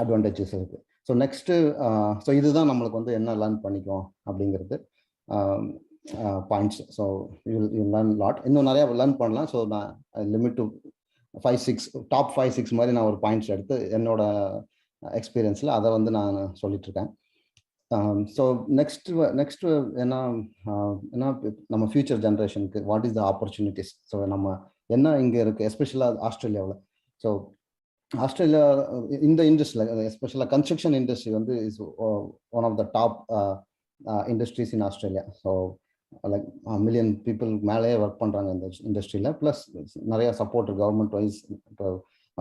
[SPEAKER 2] அட்வான்டேஜஸ் இருக்குது. ஸோ நெக்ஸ்ட்டு ஸோ இதுதான் நம்மளுக்கு வந்து என்ன லேர்ன் பண்ணிக்கும் அப்படிங்கிறது points. So you learn lot, இன்னும் நிறையா லேர்ன் பண்ணலாம். ஸோ நான் லிமிட் டு 5-6 டாப் 5-6 மாதிரி நான் ஒரு பாயிண்ட்ஸ் எடுத்து என்னோட எக்ஸ்பீரியன்ஸில் அதை வந்து நான் சொல்லிட்டுருக்கேன். ஸோ நெக்ஸ்ட் என்ன நம்ம ஃபியூச்சர் ஜென்ரேஷனுக்கு what is the opportunities. So நம்ம என்ன இங்கே இருக்குது, எஸ்பெஷலாக ஆஸ்திரேலியாவில். ஸோ ஆஸ்திரேலியா இந்த இண்டஸ்ட்ரியில் எஸ்பெஷலாக கன்ஸ்ட்ரக்ஷன் இண்டஸ்ட்ரி வந்து is one of the top industries in Australia. So like million people மேலேயே ஒர்க் பண்ணுறாங்க இந்த இண்டஸ்ட்ரியில். ப்ளஸ் நிறைய சப்போர்ட் கவர்மெண்ட் வைஸ், இப்போ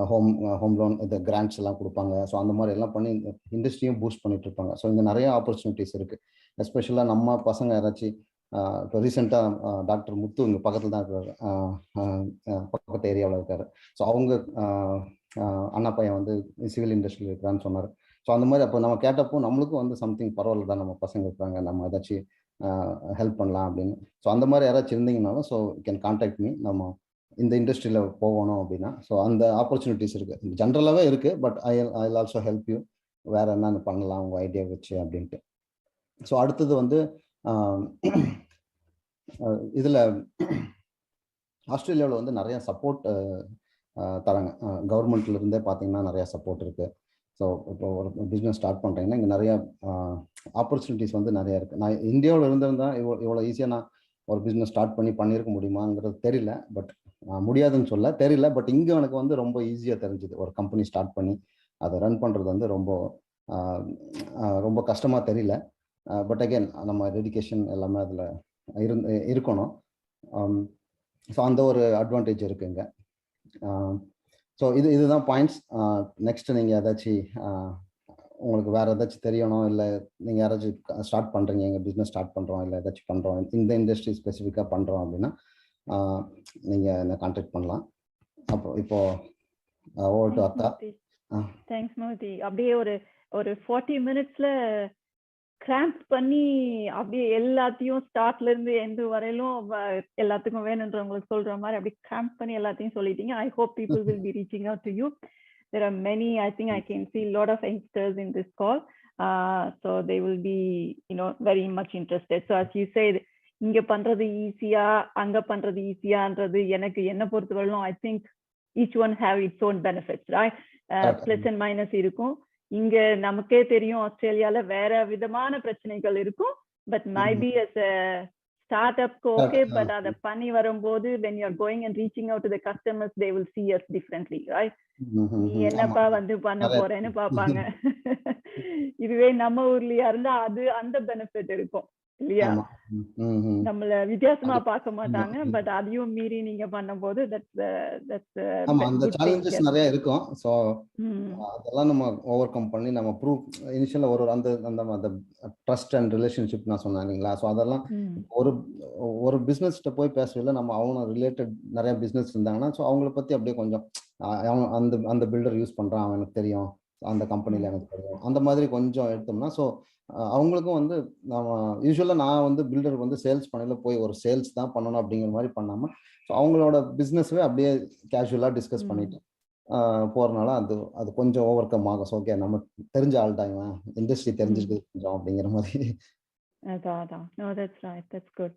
[SPEAKER 2] ஹோம் லோன் இந்த கிராண்ட்ஸ் எல்லாம் கொடுப்பாங்க. ஸோ அந்த மாதிரி எல்லாம் பண்ணி இண்டஸ்ட்ரியும் பூஸ்ட் பண்ணிட்டு இருப்பாங்க. ஸோ இங்கே நிறைய ஆப்பர்ச்சுனிட்டிஸ் இருக்குது. எஸ்பெஷலாக நம்ம பசங்க யாராச்சும் இப்போ ரீசெண்டாக டாக்டர் முத்து இங்கே பக்கத்தில் தான் இருக்காரு, பக்கத்து ஏரியாவில் இருக்காரு. ஸோ அவங்க அண்ணா பையன் வந்து சிவில் இண்டஸ்ட்ரியில் இருக்கிறான்னு சொன்னார். ஸோ அந்த மாதிரி அப்போ நம்ம கேட்டப்போ நம்மளுக்கும் வந்து சம்திங் பரவாயில்ல தான், நம்ம பசங்க இருக்காங்க, நம்ம ஏதாச்சும் ஹெல்ப் பண்ணலாம் அப்படின்னு. ஸோ அந்த மாதிரி யாராச்சும் இருந்தீங்கன்னாலும் ஸோ கேன் கான்டாக்ட் மீ. நம்ம இந்த இண்டஸ்ட்ரியில் போகணும் அப்படின்னா ஸோ அந்த ஆப்பர்ச்சுனிட்டிஸ் இருக்குது, ஜென்ரலாகவே இருக்குது. But I also help you, வேறு என்னென்ன பண்ணலாம் உங்கள் ஐடியா வச்சு அப்படின்ட்டு. ஸோ அடுத்தது வந்து இதில் ஆஸ்திரேலியாவில் வந்து நிறைய சப்போர்ட் தராங்க. கவர்மெண்ட்லேருந்தே பார்த்தீங்கன்னா நிறையா சப்போர்ட் இருக்குது. ஸோ இப்போ ஒரு பிஸ்னஸ் ஸ்டார்ட் பண்ணுறீங்கன்னா இங்கே நிறையா ஆப்பர்ச்சுனிட்டிஸ் வந்து நிறையா இருக்குது. நான் இந்தியாவில் இருந்திருந்தால் இவ்வளோ ஈஸியாக நான் ஒரு பிஸ்னஸ் ஸ்டார்ட் பண்ணியிருக்க முடியுமாங்கிறது தெரியல. பட் முடியாதுன்னு சொல்ல தெரியல. பட் இங்கே எனக்கு வந்து ரொம்ப ஈஸியாக தெரிஞ்சுது. ஒரு கம்பெனி ஸ்டார்ட் பண்ணி அதை ரன் பண்ணுறது வந்து ரொம்ப கஷ்டமாக தெரியல. பட் அகெயின் நம்ம டெடிகேஷன் எல்லாமே அதில் இருக்கணும். ஸோ அந்த ஒரு அட்வான்டேஜ் இருக்குங்க. ஸோ இதுதான் பாயிண்ட்ஸ். நெக்ஸ்ட் நீங்கள் ஏதாச்சும் உங்களுக்கு வேறு ஏதாச்சும் தெரியணும், இல்லை நீங்கள் யாராச்சும் ஸ்டார்ட் பண்ணுறீங்க, எங்கள் பிஸ்னஸ் ஸ்டார்ட் பண்ணுறோம், இல்லை ஏதாச்சும் பண்ணுறோம், இந்த இண்டஸ்ட்ரி ஸ்பெசிஃபிக்காக பண்ணுறோம் அப்படின்னா நீங்கள் என்னை கான்டாக்ட் பண்ணலாம். அப்புறம் இப்போ ஓவர் டு அக்கா.
[SPEAKER 1] தேங்க்ஸ் மூர்த்தி. அப்படியே ஒரு 40 minutesல கிராம்ப் பண்ணி அப்படியே எல்லாத்தையும் ஸ்டார்ட்ல இருந்து எந்த வரையிலும் எல்லாத்துக்கும் வேணுன்றவங்களுக்கு சொல்ற மாதிரி அப்படி கிராம்ப் பண்ணி எல்லாத்தையும் சொல்லிட்டீங்க. I hope people will be reaching out to you. There are many, I think I can see a lot of youngsters in this call. So they will be, very much interested. So as you said, இங்க பண்றது ஈஸியா அங்க பண்றது ஈஸியான்றது எனக்கு என்ன பொறுத்தவரையிலும் I think each one have its own benefits, right? Plus and minus இருக்கும். இங்க நமக்கே தெரியும் ஆஸ்திரேலியால வேற விதமான பிரச்சனைகள் இருக்கும். But maybe as a startup okay, but அதை பண்ணி வரும்போது when you are going and reaching out to the customers, they will see us differently, right? நீ என்னப்பா வந்து பண்ண போறேன்னு பாப்பாங்க. இதுவே நம்ம ஊர்லயா இருந்தா அது அந்த பெனிஃபிட் இருக்கும் இல்லையா? நம்மள வித்தியாசமா பார்க்க மாட்டாங்க. பட் அதையும் மீறி நீங்க பண்ணும்போது
[SPEAKER 2] அந்த சேலஞ்சஸ் நிறைய இருக்கும். ஸோ அதெல்லாம் நம்ம ஓவர் கம் பண்ணி நம்ம ப்ரூவ் இனிஷியலாக அந்த ட்ரஸ்ட் அண்ட் ரிலேஷன்ஷிப் நான் சொன்னேன் இல்லைங்களா? ஸோ அதெல்லாம் ஒரு பிஸ்னஸ்கிட்ட போய் பேசவில்லை, நம்ம அவங்க ரிலேட்டட் நிறைய பிஸ்னஸ் இருந்தாங்கன்னா ஸோ அவங்கள பற்றி அப்படியே கொஞ்சம் அந்த பில்டர் யூஸ் பண்ணுறான், அவனுக்கு தெரியும், அந்த கம்பெனியில் எனக்கு தெரியும், அந்த மாதிரி கொஞ்சம் எடுத்தோம்னா ஸோ அவங்களுக்கும் வந்து நம்ம யூஸ்வலாக நான் வந்து பில்டர் வந்து சேல்ஸ் பண்ணல போய் ஒரு சேல்ஸ் தான் பண்ணணும் அப்படிங்கிற மாதிரி பண்ணாமல் ஸோ அவங்களோட பிஸ்னஸ்வே அப்படியே கேஷுவலாக டிஸ்கஸ் பண்ணிட்டு போகிறனால அது கொஞ்சம் ஓவர் கம் ஆகும். ஸோ ஓகே நம்ம தெரிஞ்ச ஆள்டாங்க, இண்டஸ்ட்ரி தெரிஞ்சிருக்கு கொஞ்சம் அப்படிங்கிற மாதிரி.
[SPEAKER 1] அதான். No, that's right. That's good.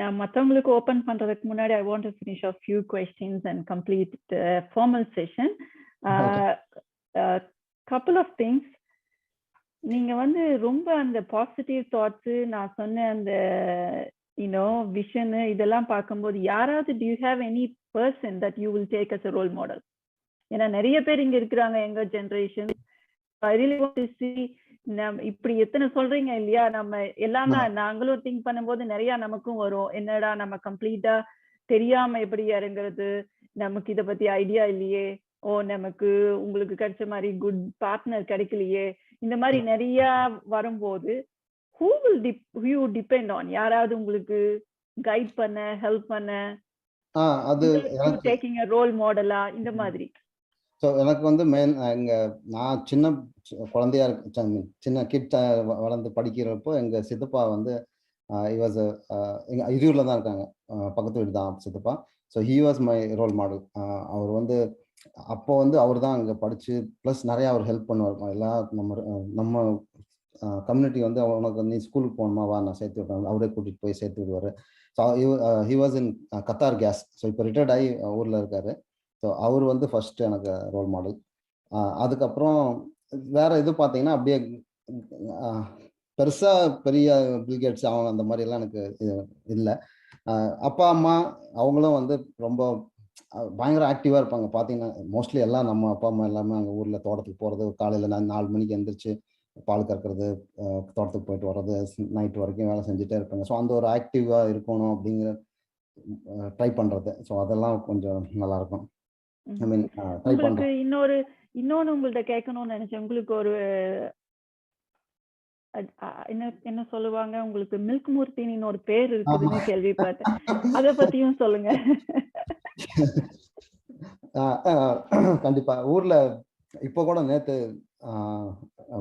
[SPEAKER 1] நான் மற்றவங்களுக்கு ஓப்பன் பண்றதுக்கு முன்னாடி I want to finish a few questions and complete the formal session. Couple of things. நீங்க வந்து ரொம்ப அந்த பாசிட்டிவ் தாட்ஸ் நான் சொன்ன அந்த விஷன் இதெல்லாம் பார்க்கும்போது யாராவது do you have any person that you will take as a role model? ஏன்னா நிறைய பேர் இங்க இருக்கிறாங்க எங்க generation. I really want to see இப்படி எத்தனை சொல்றீங்க இல்லையா? நம்ம எல்லாம் நாங்களும் திங்க் பண்ணும்போது நிறைய நமக்கும் வரும், என்னடா நம்ம கம்ப்ளீட்டா தெரியாம எப்படி இறங்குறது, நமக்கு இதை பத்தி ஐடியா இல்லையே, நமக்கு உங்களுக்கு கிடைச்ச மாதிரி குட் பார்ட்னர் கிடைக்கலையே, இந்த மாதிரி நிறைய வரும்போது who will you depend on? யாராவது உங்களுக்கு கைட் பண்ண ஹெல்ப் பண்ண
[SPEAKER 2] அது எனக்கு
[SPEAKER 1] டேக்கிங் a ரோல் மாடலா இந்த மாதிரி.
[SPEAKER 2] ஸோ எனக்கு வந்து நான் சின்ன குழந்தையா இருக்கு, சின்ன கிட் வளர்ந்து படிக்கிறப்போ எங்க சித்தப்பா வந்து வாஸ் எங்க இருயூர்ல தான் இருக்காங்க, பக்கத்து வீடு தான் சித்தப்பா. So he was my role model. அவர் வந்து அப்போ வந்து அவர் தான் அங்கே படிச்சு ப்ளஸ் நிறைய அவர் ஹெல்ப் பண்ணுவார். எல்லா நம்ம கம்யூனிட்டி வந்து உனக்கு நீ ஸ்கூலுக்கு போகணுமா வா நான் சேர்த்து விட்டேன், அவரே கூட்டிகிட்டு போய் சேர்த்து விடுவார். So he was in Qatar gas. So இப்போ ரிட்டையர்ட் ஆகி ஊரில் இருக்காரு. ஸோ அவர் வந்து ஃபர்ஸ்ட் எனக்கு ரோல் மாடல். அதுக்கப்புறம் வேற இது பார்த்தீங்கன்னா அப்படியே பெருசா பெரிய பில்கேட்ஸ் அவங்க அந்த மாதிரி எல்லாம் எனக்கு இல்லை. அப்பா அம்மா அவங்களும் வந்து ரொம்ப பயங்கர ஆக்டிவா இருப்பாங்க. பார்த்தீங்கன்னா மோஸ்ட்லி எல்லாம் நம்ம அப்பா அம்மா எல்லாமே அங்கே ஊர்ல தோட்டத்துக்கு போறது, காலையில 4 மணிக்கு எந்திரிச்சு பால் கறக்கிறது, தோட்டத்துக்கு போயிட்டு வர்றது, நைட் வரைக்கும் வேலை செஞ்சுட்டே இருப்பாங்க. ஸோ அந்த ஒரு ஆக்டிவா இருக்கணும் அப்படிங்கிற ட்ரை பண்றது. ஸோ அதெல்லாம் கொஞ்சம் நல்லா இருக்கும். ஐ மீன் ட்ரை பண்றேன்.
[SPEAKER 1] இன்னொன்னு உங்கள்ட்ட கேட்கணும்னு நினைச்சேன். உங்களுக்கு ஒரு என்ன சொல்லுவாங்க, உங்களுக்கு மில்க் மூர்த்தின்னு ஒரு பேர் இருக்குதுன்னு கேள்விப்பட்டேன். அத பத்தியும் சொல்லுங்க.
[SPEAKER 2] கண்டிப்பா. ஊர்ல இப்போ கூட நேத்து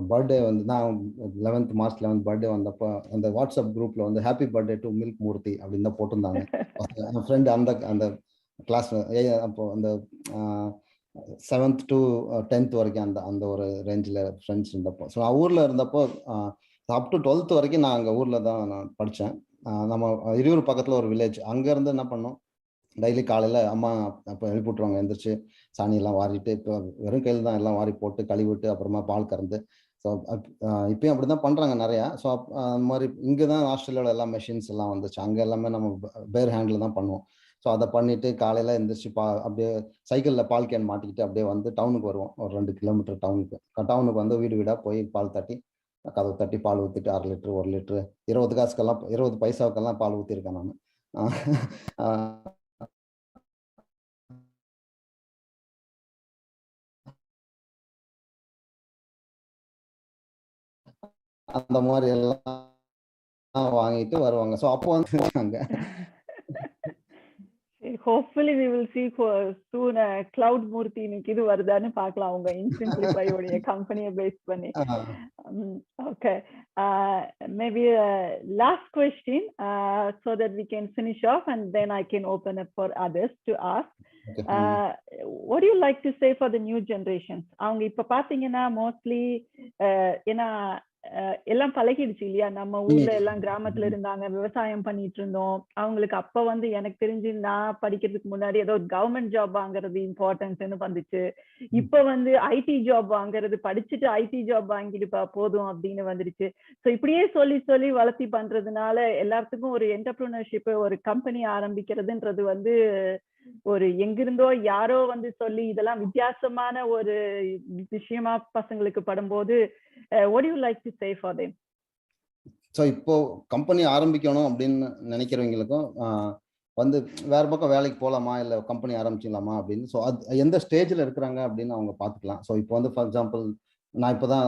[SPEAKER 2] பர்த்டே வந்து நான் 11th March 11 பர்த்டே வந்தப்போ அந்த வாட்ஸ்அப் குரூப்ல வந்து ஹாப்பி பர்த்டே டு மில்க் மூர்த்தி அப்படின்னு தான் போட்டிருந்தாங்க. என் ஃப்ரெண்டு அந்த அந்த கிளாஸ் அப்போ அந்த 7th to 10th வரைக்கும் அந்த அந்த ஒரு ரேஞ்சில் ஃப்ரெண்ட்ஸ் இருந்தப்போ, ஸோ நான் ஊரில் இருந்தப்போ அப் டு 12th வரைக்கும் நான் அங்கே ஊரில் தான் நான் படித்தேன். நம்ம இருயூர் பக்கத்தில் ஒரு வில்லேஜ், அங்கேருந்து என்ன பண்ணோம், டெய்லி காலையில் அம்மா அப்போ எழுப்பி விட்ருவாங்க, எழுந்திரிச்சு சாணியெல்லாம் வாரிட்டு, இப்போ வெறும் கையில் தான் எல்லாம் வாரி போட்டு கழுவிட்டு அப்புறமா பால் கறந்து. ஸோ இப்பயும் அப்படி தான் பண்ணுறாங்க நிறையா. ஸோ அந்த மாதிரி இங்கே தான் ஆஸ்திரேலியாவில் எல்லா மெஷின்ஸ் எல்லாம் வந்துச்சு, அங்கே எல்லாமே நம்ம பேர் ஹேண்டில் தான் பண்ணுவோம். ஸோ அதை பண்ணிட்டு காலையில் எழுந்திரிச்சு அப்படியே சைக்கிளில் பால் கேன் மாட்டிக்கிட்டு அப்படியே வந்து டவுனுக்கு வருவோம். ஒரு 2 கிலோமீட்டர் டவுனுக்கு வந்து வீடு வீடாக போய் பால் தட்டி கதவு தட்டி பால் ஊற்றிட்டு 1/2 லிட்டரு 1 லிட்டரு 20 காசுக்கெல்லாம் 20 பைசாவுக்கெல்லாம் பால் ஊற்றிருக்கேன் நான். அந்த மாதிரி எல்லாம் வாங்கிட்டு வருவாங்க. ஸோ அப்போ வந்து
[SPEAKER 1] hopefully we will see soon cloud மூர்த்தி இன்னைக்கு இது வருதான்னு பார்க்கலாம் உங்க இன்ஸ்டன்ட்லிஃபை உடைய கம்பெனியை பேஸ் பண்ணி. Okay, maybe last question so that we can finish off and then I can open up for others to ask. Okay. What do you like to say for the new generations? அவங்க இப்ப பாத்தீங்கன்னா mostly ஏன்னா எல்லாம் பழகிடுச்சு இல்லையா, நம்ம ஊர்ல எல்லாம் கிராமத்துல இருந்தாங்க, விவசாயம் பண்ணிட்டு இருந்தோம். அவங்களுக்கு அப்ப வந்து எனக்கு தெரிஞ்சு நான் படிக்கிறதுக்கு முன்னாடி ஏதோ கவர்மெண்ட் ஜாப் வாங்குறது இம்பார்ட்டன்ட்னு வந்துச்சு. இப்ப வந்து ஐடி ஜாப் வாங்குறது, படிச்சுட்டு ஐடி ஜாப் வாங்கிட்டு போதும் அப்படின்னு வந்துருச்சு. ஸோ இப்படியே சொல்லி சொல்லி வளர்த்தி பண்றதுனால எல்லாத்துக்கும் ஒரு என்டர்பிரினர்ஷிப், ஒரு கம்பெனி ஆரம்பிக்கிறதுன்றது வந்து ஒரு எங்கிருந்தோ யாரோ வந்து சொல்லி இதெல்லாம் வித்தியாசமான ஒரு விஷயமா பசங்களுக்கு படும்போது what do you like to say for them?
[SPEAKER 2] So இப்போ கம்பெனி ஆரம்பிக்கணும் அப்படின்னு நினைக்கிறவங்களுக்கும் வந்து வேற பக்கம் வேலைக்கு போகலாமா இல்லை கம்பெனி ஆரம்பிச்சிடலாமா அப்படின்னு, ஸோ அது எந்த ஸ்டேஜில் இருக்கிறாங்க அப்படின்னு அவங்க பார்த்துக்கலாம். ஸோ இப்போ வந்து ஃபார் எக்ஸாம்பிள் நான் இப்போ தான்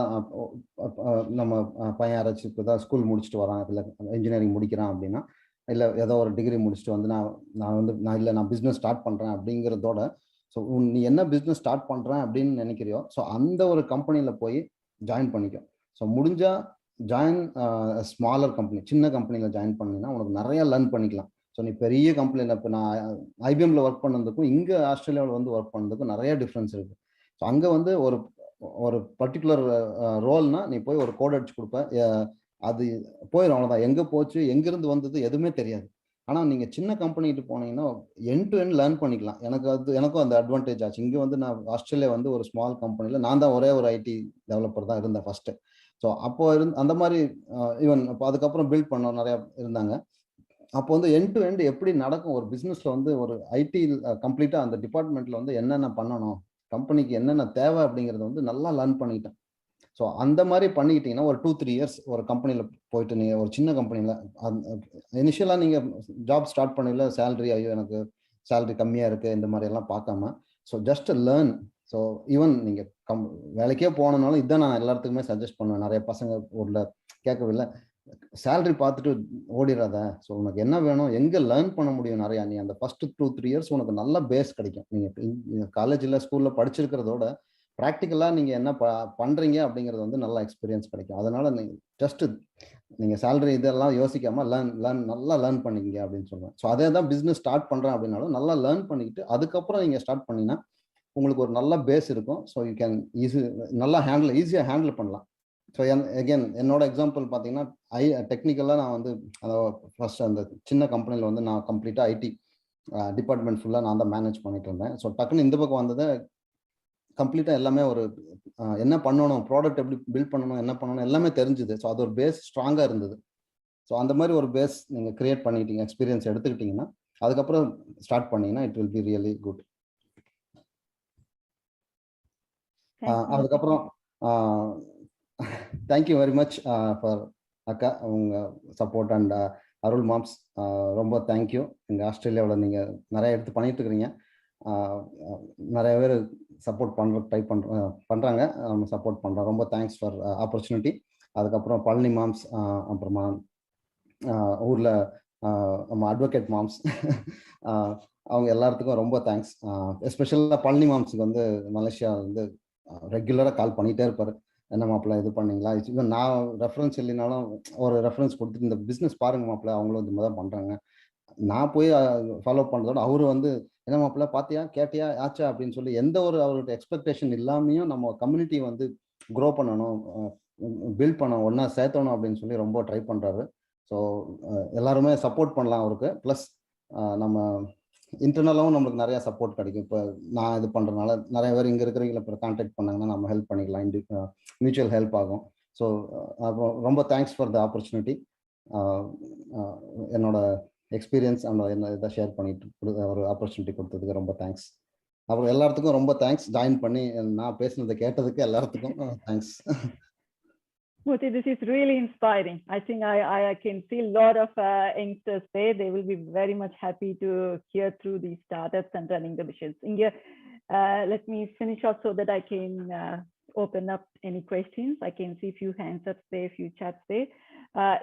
[SPEAKER 2] நம்ம பையன் யாராச்சும் இப்போ தான் ஸ்கூல் முடிச்சுட்டு வரான், இல்லை இன்ஜினியரிங் முடிக்கிறான் அப்படின்னா, இல்லை ஏதோ ஒரு டிகிரி முடிச்சுட்டு வந்து நான் பிஸ்னஸ் ஸ்டார்ட் பண்ணுறேன் அப்படிங்கிறதோட, ஸோ நீ என்ன பிஸ்னஸ் ஸ்டார்ட் பண்ணுறேன் அப்படின்னு நினைக்கிறியோ ஸோ அந்த ஒரு கம்பெனியில் போய் ஜாயின் பண்ணிக்கும். ஸோ முடிஞ்சா ஜாயின் ஸ்மாலர் கம்பெனி, சின்ன கம்பெனியில் ஜாயின் பண்ணினா உனக்கு நிறைய லேர்ன் பண்ணிக்கலாம். ஸோ நீ பெரிய கம்பெனியில் இப்போ நான் ஐபிஎம்ல ஒர்க் பண்ணதுக்கும் இங்கே ஆஸ்திரேலியாவில் வந்து ஒர்க் பண்ணதுக்கும் நிறைய டிஃப்ரென்ஸ் இருக்குது. ஸோ அங்கே வந்து ஒரு பர்டிகுலர் ரோல்னா நீ போய் ஒரு கோட் அடிச்சு கொடுப்ப, அது போயிடும், அவ்வளோதான். எங்கே போச்சு எங்கேருந்து வந்தது எதுவுமே தெரியாது. ஆனால் நீங்கள் சின்ன கம்பெனிட்டு போனீங்கன்னா எண்ட் டு எண்ட் லேர்ன் பண்ணிக்கலாம். எனக்கும் அந்த அட்வான்டேஜ் ஆச்சு. இங்கே வந்து நான் ஆஸ்திரேலியா வந்து ஒரு ஸ்மால் கம்பெனியில் நான் தான் ஒரே ஒரு ஐடி டெவலப்பர் தான் இருந்தேன் ஃபர்ஸ்ட். ஸோ அப்போ அந்த மாதிரி ஈவன் இப்போ அதுக்கப்புறம் பில்ட் பண்ண நிறையா இருந்தாங்க. அப்போ வந்து எண்ட் டு எண்ட் எப்படி நடக்கும் ஒரு பிஸ்னஸில் வந்து ஒரு ஐடி கம்ப்ளீட்டாக அந்த டிபார்ட்மெண்ட்டில் வந்து என்னென்ன பண்ணணும், கம்பெனிக்கு என்னென்ன தேவை அப்படிங்கிறத வந்து நல்லா லேர்ன் பண்ணிக்கிட்டேன். ஸோ அந்த மாதிரி பண்ணிக்கிட்டீங்கன்னா ஒரு 2-3 இயர்ஸ் ஒரு கம்பெனியில் போயிட்டு நீங்கள் ஒரு சின்ன கம்பெனியில் இனிஷியலாக நீங்கள் ஜாப் ஸ்டார்ட் பண்ணல சேலரி, ஐயோ எனக்கு சேலரி கம்மியாக இருக்குது இந்த மாதிரி எல்லாம் பார்க்காம, so just learn. So even நீங்கள் வேலைக்கே போனனாலும் இதான் நான் எல்லாத்துக்குமே சஜஸ்ட் பண்ணுவேன். நிறைய பசங்க ஊரில் கேட்கவில்லை, சேலரி பார்த்துட்டு ஓடிடாத. ஸோ உனக்கு என்ன வேணும், எங்கே லேர்ன் பண்ண முடியும் நிறையா, நீ அந்த ஃபர்ஸ்ட் 2-3 இயர்ஸ் உனக்கு நல்ல பேஸ் கிடைக்கும். நீங்கள் காலேஜில் ஸ்கூலில் படிச்சிருக்கிறதோட ப்ராக்டிக்கலாக நீங்கள் என்ன பண்ணுறீங்க அப்படிங்கிறது வந்து நல்ல எக்ஸ்பீரியன்ஸ் கிடைக்கும். அதனால் நீங்கள் ஜஸ்ட்டு நீங்கள் சேலரி இதெல்லாம் யோசிக்காமல் நல்லா லேர்ன் பண்ணிக்கிங்க அப்படின்னு சொல்லுவேன். ஸோ அதே தான் பிஸ்னஸ் ஸ்டார்ட் பண்ணுறேன் அப்படின்னாலும் நல்லா லேர்ன் பண்ணிக்கிட்டு அதுக்கப்புறம் நீங்கள் ஸ்டார்ட் பண்ணிங்கன்னா உங்களுக்கு ஒரு நல்ல பேஸ் இருக்கும். ஸோ யூ கேன் நல்லா ஈஸியாக ஹேண்டில் பண்ணலாம். ஸோ அகெயின் என்னோட எக்ஸாம்பிள் பார்த்தீங்கன்னா டெக்னிக்கலாக நான் வந்து ஃபர்ஸ்ட் அந்த சின்ன கம்பெனியில் வந்து நான் கம்ப்ளீட்டாக ஐடி டிபார்ட்மெண்ட் ஃபுல்லாக நான் தான் மேனேஜ் பண்ணிட்டு இருந்தேன். ஸோ டக்குன்னு இந்த பக்கம் வந்தது கம்ப்ளீட்டாக எல்லாமே ஒரு என்ன பண்ணணும், ப்ராடக்ட் எப்படி பில்ட் பண்ணணும், என்ன பண்ணணும் எல்லாமே தெரிஞ்சுது. ஸோ அது ஒரு பேஸ் ஸ்ட்ராங்காக இருந்தது. ஸோ அந்த மாதிரி ஒரு பேஸ் நீங்கள் கிரியேட் பண்ணிட்டீங்க, எக்ஸ்பீரியன்ஸ் எடுத்துக்கிட்டிங்கன்னா அதுக்கப்புறம் ஸ்டார்ட் பண்ணீங்கன்னா it will be really good. அதுக்கப்புறம் தேங்க்யூ வெரி மச் ஃபார் அக்கா உங்க சப்போர்ட் அண்ட் அருள் மாம்ஸ், ரொம்ப தேங்க்யூ. எங்கள் ஆஸ்திரேலியாவில் நீங்கள் நிறைய எடுத்து பண்ணிட்டு இருக்கிறீங்க. நிறைய பேர் சப்போர்ட் பண்ணுறாங்க, சப்போர்ட் பண்ணுறோம். ரொம்ப தேங்க்ஸ் ஃபார் ஆப்பர்ச்சுனிட்டி. அதுக்கப்புறம் பழனி மாம்ஸ், அப்புறமா ஊரில் நம்ம அட்வொகேட் மாம்ஸ் அவங்க எல்லாத்துக்கும் ரொம்ப தேங்க்ஸ். எஸ்பெஷலாக பழனி மாம்ஸுக்கு வந்து மலேசியா வந்து ரெகுலராக கால் பண்ணிகிட்டே இருப்பார். என்ன மாப்பிள்ள இது பண்ணீங்களா, இவன் நான் ரெஃபரன்ஸ் இல்லைனாலும் ஒரு ரெஃபரன்ஸ் கொடுத்துட்டு இந்த பிஸ்னஸ் பாருங்க மாப்பிள்ள, அவங்களும் இந்த மாதிரி தான் பண்ணுறாங்க. நான் போய் ஃபாலோ பண்ணுறதோட அவரு வந்து என்ன மாப்பிள்ள பார்த்தியா கேட்டியா ஆச்சா அப்படின்னு சொல்லி எந்த ஒரு அவர்கிட்ட எக்ஸ்பெக்டேஷன் இல்லாமையும் நம்ம கம்யூனிட்டி வந்து க்ரோ பண்ணணும், பில்ட் பண்ணணும், ஒன்றா சேர்த்தணும் அப்படின்னு சொல்லி ரொம்ப ட்ரை பண்ணுறாரு. ஸோ எல்லாருமே சப்போர்ட் பண்ணலாம் அவருக்கு. ப்ளஸ் நம்ம இன்டர்னலாகவும் நம்மளுக்கு நிறையா சப்போர்ட் கிடைக்கும். இப்போ நான் இது பண்ணுறதுனால நிறைய பேர் இங்கே இருக்கிறவங்கள இப்போ கான்டாக்ட் பண்ணாங்கன்னா நம்ம ஹெல்ப் பண்ணிக்கலாம், மியூச்சுவல் ஹெல்ப் ஆகும். ஸோ ரொம்ப தேங்க்ஸ் ஃபார் த ஆப்பர்ச்சுனிட்டி. என்னோட எக்ஸ்பீரியன்ஸ் அந்த என்ன இதை ஷேர் பண்ணிட்டு ஒரு ஆப்பர்ச்சுனிட்டி கொடுத்ததுக்கு ரொம்ப தேங்க்ஸ். அப்புறம் எல்லாத்துக்கும் ரொம்ப தேங்க்ஸ், ஜாயின் பண்ணி நான் பேசுனதை கேட்டதுக்கு எல்லாத்துக்கும் thanks.
[SPEAKER 1] Murthy, this is really inspiring. I think I can see a lot of youngsters there. They will be very much happy to hear through these startups and running the missions. Inge, let me finish off so that I can open up any questions. I can see few hands up there, few chats there.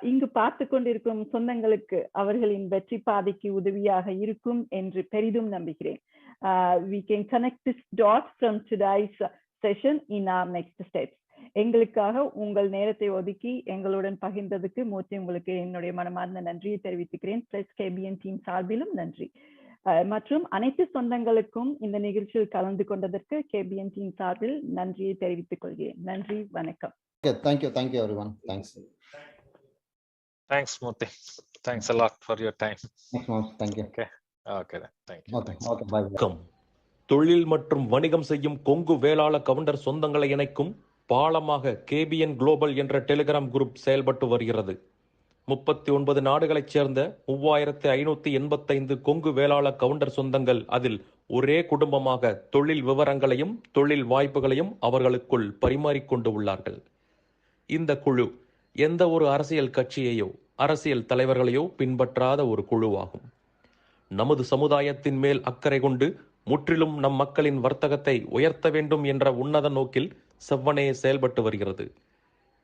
[SPEAKER 1] இங்கு பார்த்து கொண்டிருக்கும் சொந்தங்களுக்கு அவர்களின் வெற்றி பாதைக்கு உதவியாக இருக்கும் என்று பெரிதும் நம்புகிறேன். We can connect this dot from today's session in our next steps. எங்களுக்காக உங்கள் நேரத்தை ஒதுக்கி எங்களுடன் பகிர்ந்ததுக்கு மூர்த்தி உங்களுக்கு என்னுடைய மனமார்ந்த நன்றியை தெரிவித்துக்கிறேன். பிளஸ் KBN டீம் சார்பிலும் நன்றி. மற்றும் அனைத்து சொந்தங்களுக்கும் இந்த நிகழ்ச்சியில் கலந்து கொண்டதற்கு KBN டீம் சார்பில் நன்றியை தெரிவித்துக் கொள்கிறேன். நன்றி, வணக்கம்.
[SPEAKER 2] Thank you everyone.
[SPEAKER 3] Thanks Murthy. Thanks a lot for your time.
[SPEAKER 2] Thank you.
[SPEAKER 3] Okay then. Thank you.
[SPEAKER 2] Okay, bye.
[SPEAKER 4] தொழில் மற்றும் வணிகம் செய்யும் கொங்கு வேளாள கவுண்டர் சொந்தங்களை இணைக்கும் பாலமாக KBN குளோபல் என்ற டெலிகிராம் குரூப் செயல்பட்டு வருகிறது. 39 நாடுகளைச் சேர்ந்த 3585 கொங்கு வேளாள கவுண்டர் சொந்தங்கள் அதில் ஒரே குடும்பமாக தொழில் விவரங்களையும் தொழில் வாய்ப்புகளையும் அவர்களுக்குள் பரிமாறிக்கொண்டு உள்ளார்கள். இந்த குழு எந்த ஒரு அரசியல் கட்சியையோ அரசியல் தலைவர்களையோ பின்பற்றாத ஒரு குழுவாகும். நமது சமுதாயத்தின் மேல் அக்கறை கொண்டு முற்றிலும் நம் மக்களின் வர்த்தகத்தை உயர்த்த வேண்டும் என்ற உன்னத நோக்கில் செவ்வனே செயல்பட்டு வருகிறது.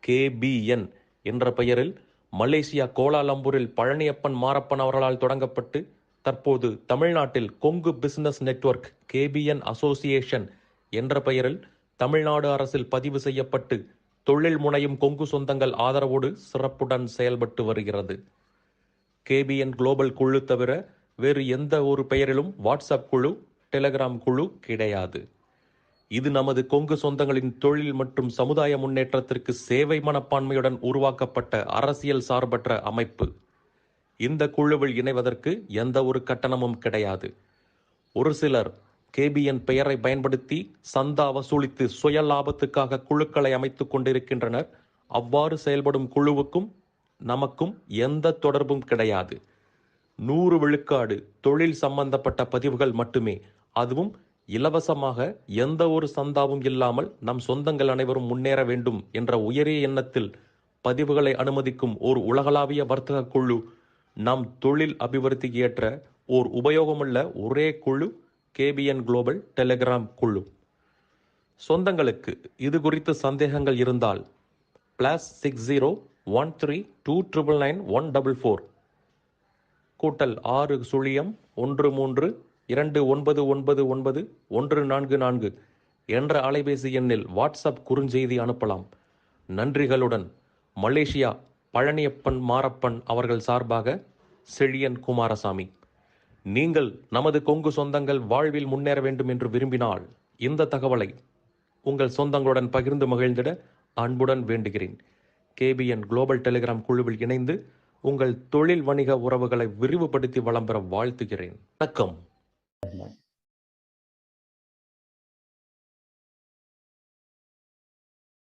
[SPEAKER 4] KBN என்ற பெயரில் மலேசியா கோலாலம்பூரில் பழனியப்பன் மாரப்பன் அவர்களால் தொடங்கப்பட்டு தற்போது தமிழ்நாட்டில் Kongu business network KBN association என்ற பெயரில் தமிழ்நாடு அரசில் பதிவு செய்யப்பட்டு தொழில் முனையும் கொங்கு சொந்தங்கள் ஆதரவோடு சிறப்புடன் செயல்பட்டு வருகிறது. KBN குளோபல் குழு தவிர வேறு எந்த ஒரு பெயரிலும் வாட்ஸ்அப் குழு, டெலிகிராம் குழு கிடையாது. இது நமது கொங்கு சொந்தங்களின் தொழில் மற்றும் சமுதாய முன்னேற்றத்திற்கு சேவை மனப்பான்மையுடன் உருவாக்கப்பட்ட அரசியல் சார்பற்ற அமைப்பு. இந்த குழுவில் இணைவதற்கு எந்த ஒரு கட்டணமும் கிடையாது. ஒரு சிலர் KBN பெயரை பயன்படுத்தி சந்தா வசூலித்து சுய லாபத்துக்காக குழுக்களை அமைத்துக் கொண்டிருக்கின்றனர். அவ்வாறு செயல்படும் குழுவுக்கும் நமக்கும் எந்த தொடர்பும் கிடையாது. 100 விழுக்காடு தொழில் சம்பந்தப்பட்ட பதிவுகள் மட்டுமே, அதுவும் இலவசமாக, எந்த ஒரு சந்தாவும் இல்லாமல் நம் சொந்தங்கள் அனைவரும் முன்னேற வேண்டும் என்ற உயரிய எண்ணத்தில் பதிவுகளை அனுமதிக்கும் ஓர் உலகளாவிய வர்த்தக குழு. நம் தொழில் அபிவிருத்திக்கு ஏற்ற ஓர் உபயோகமுள்ள ஒரே குழு KBN குளோபல் டெலிகிராம் குழு. சொந்தங்களுக்கு இது குறித்து சந்தேகங்கள் இருந்தால் +60 13299144 கூட்டல் 60139991144 என்ற அலைபேசி எண்ணில் வாட்ஸ்அப் குறுஞ்செய்தி அனுப்பலாம். நன்றிகளுடன் மலேசியா பழனியப்பன் மாரப்பன் அவர்கள் சார்பாக செழியன் குமாரசாமி. நீங்கள் நமது கொங்கு சொந்தங்கள் வாழ்வில் முன்னேற வேண்டும் என்று விரும்பினால் இந்த தகவலை உங்கள் சொந்தங்களுடன் பகிர்ந்து மகிழ்ந்திட அன்புடன் வேண்டுகிறேன். KBN குளோபல் டெலிகிராம் குழுவில் இணைந்து உங்கள் தொழில் வணிக உறவுகளை விரிவுபடுத்தி வளம் பெற வாழ்த்துகிறேன். வணக்கம்.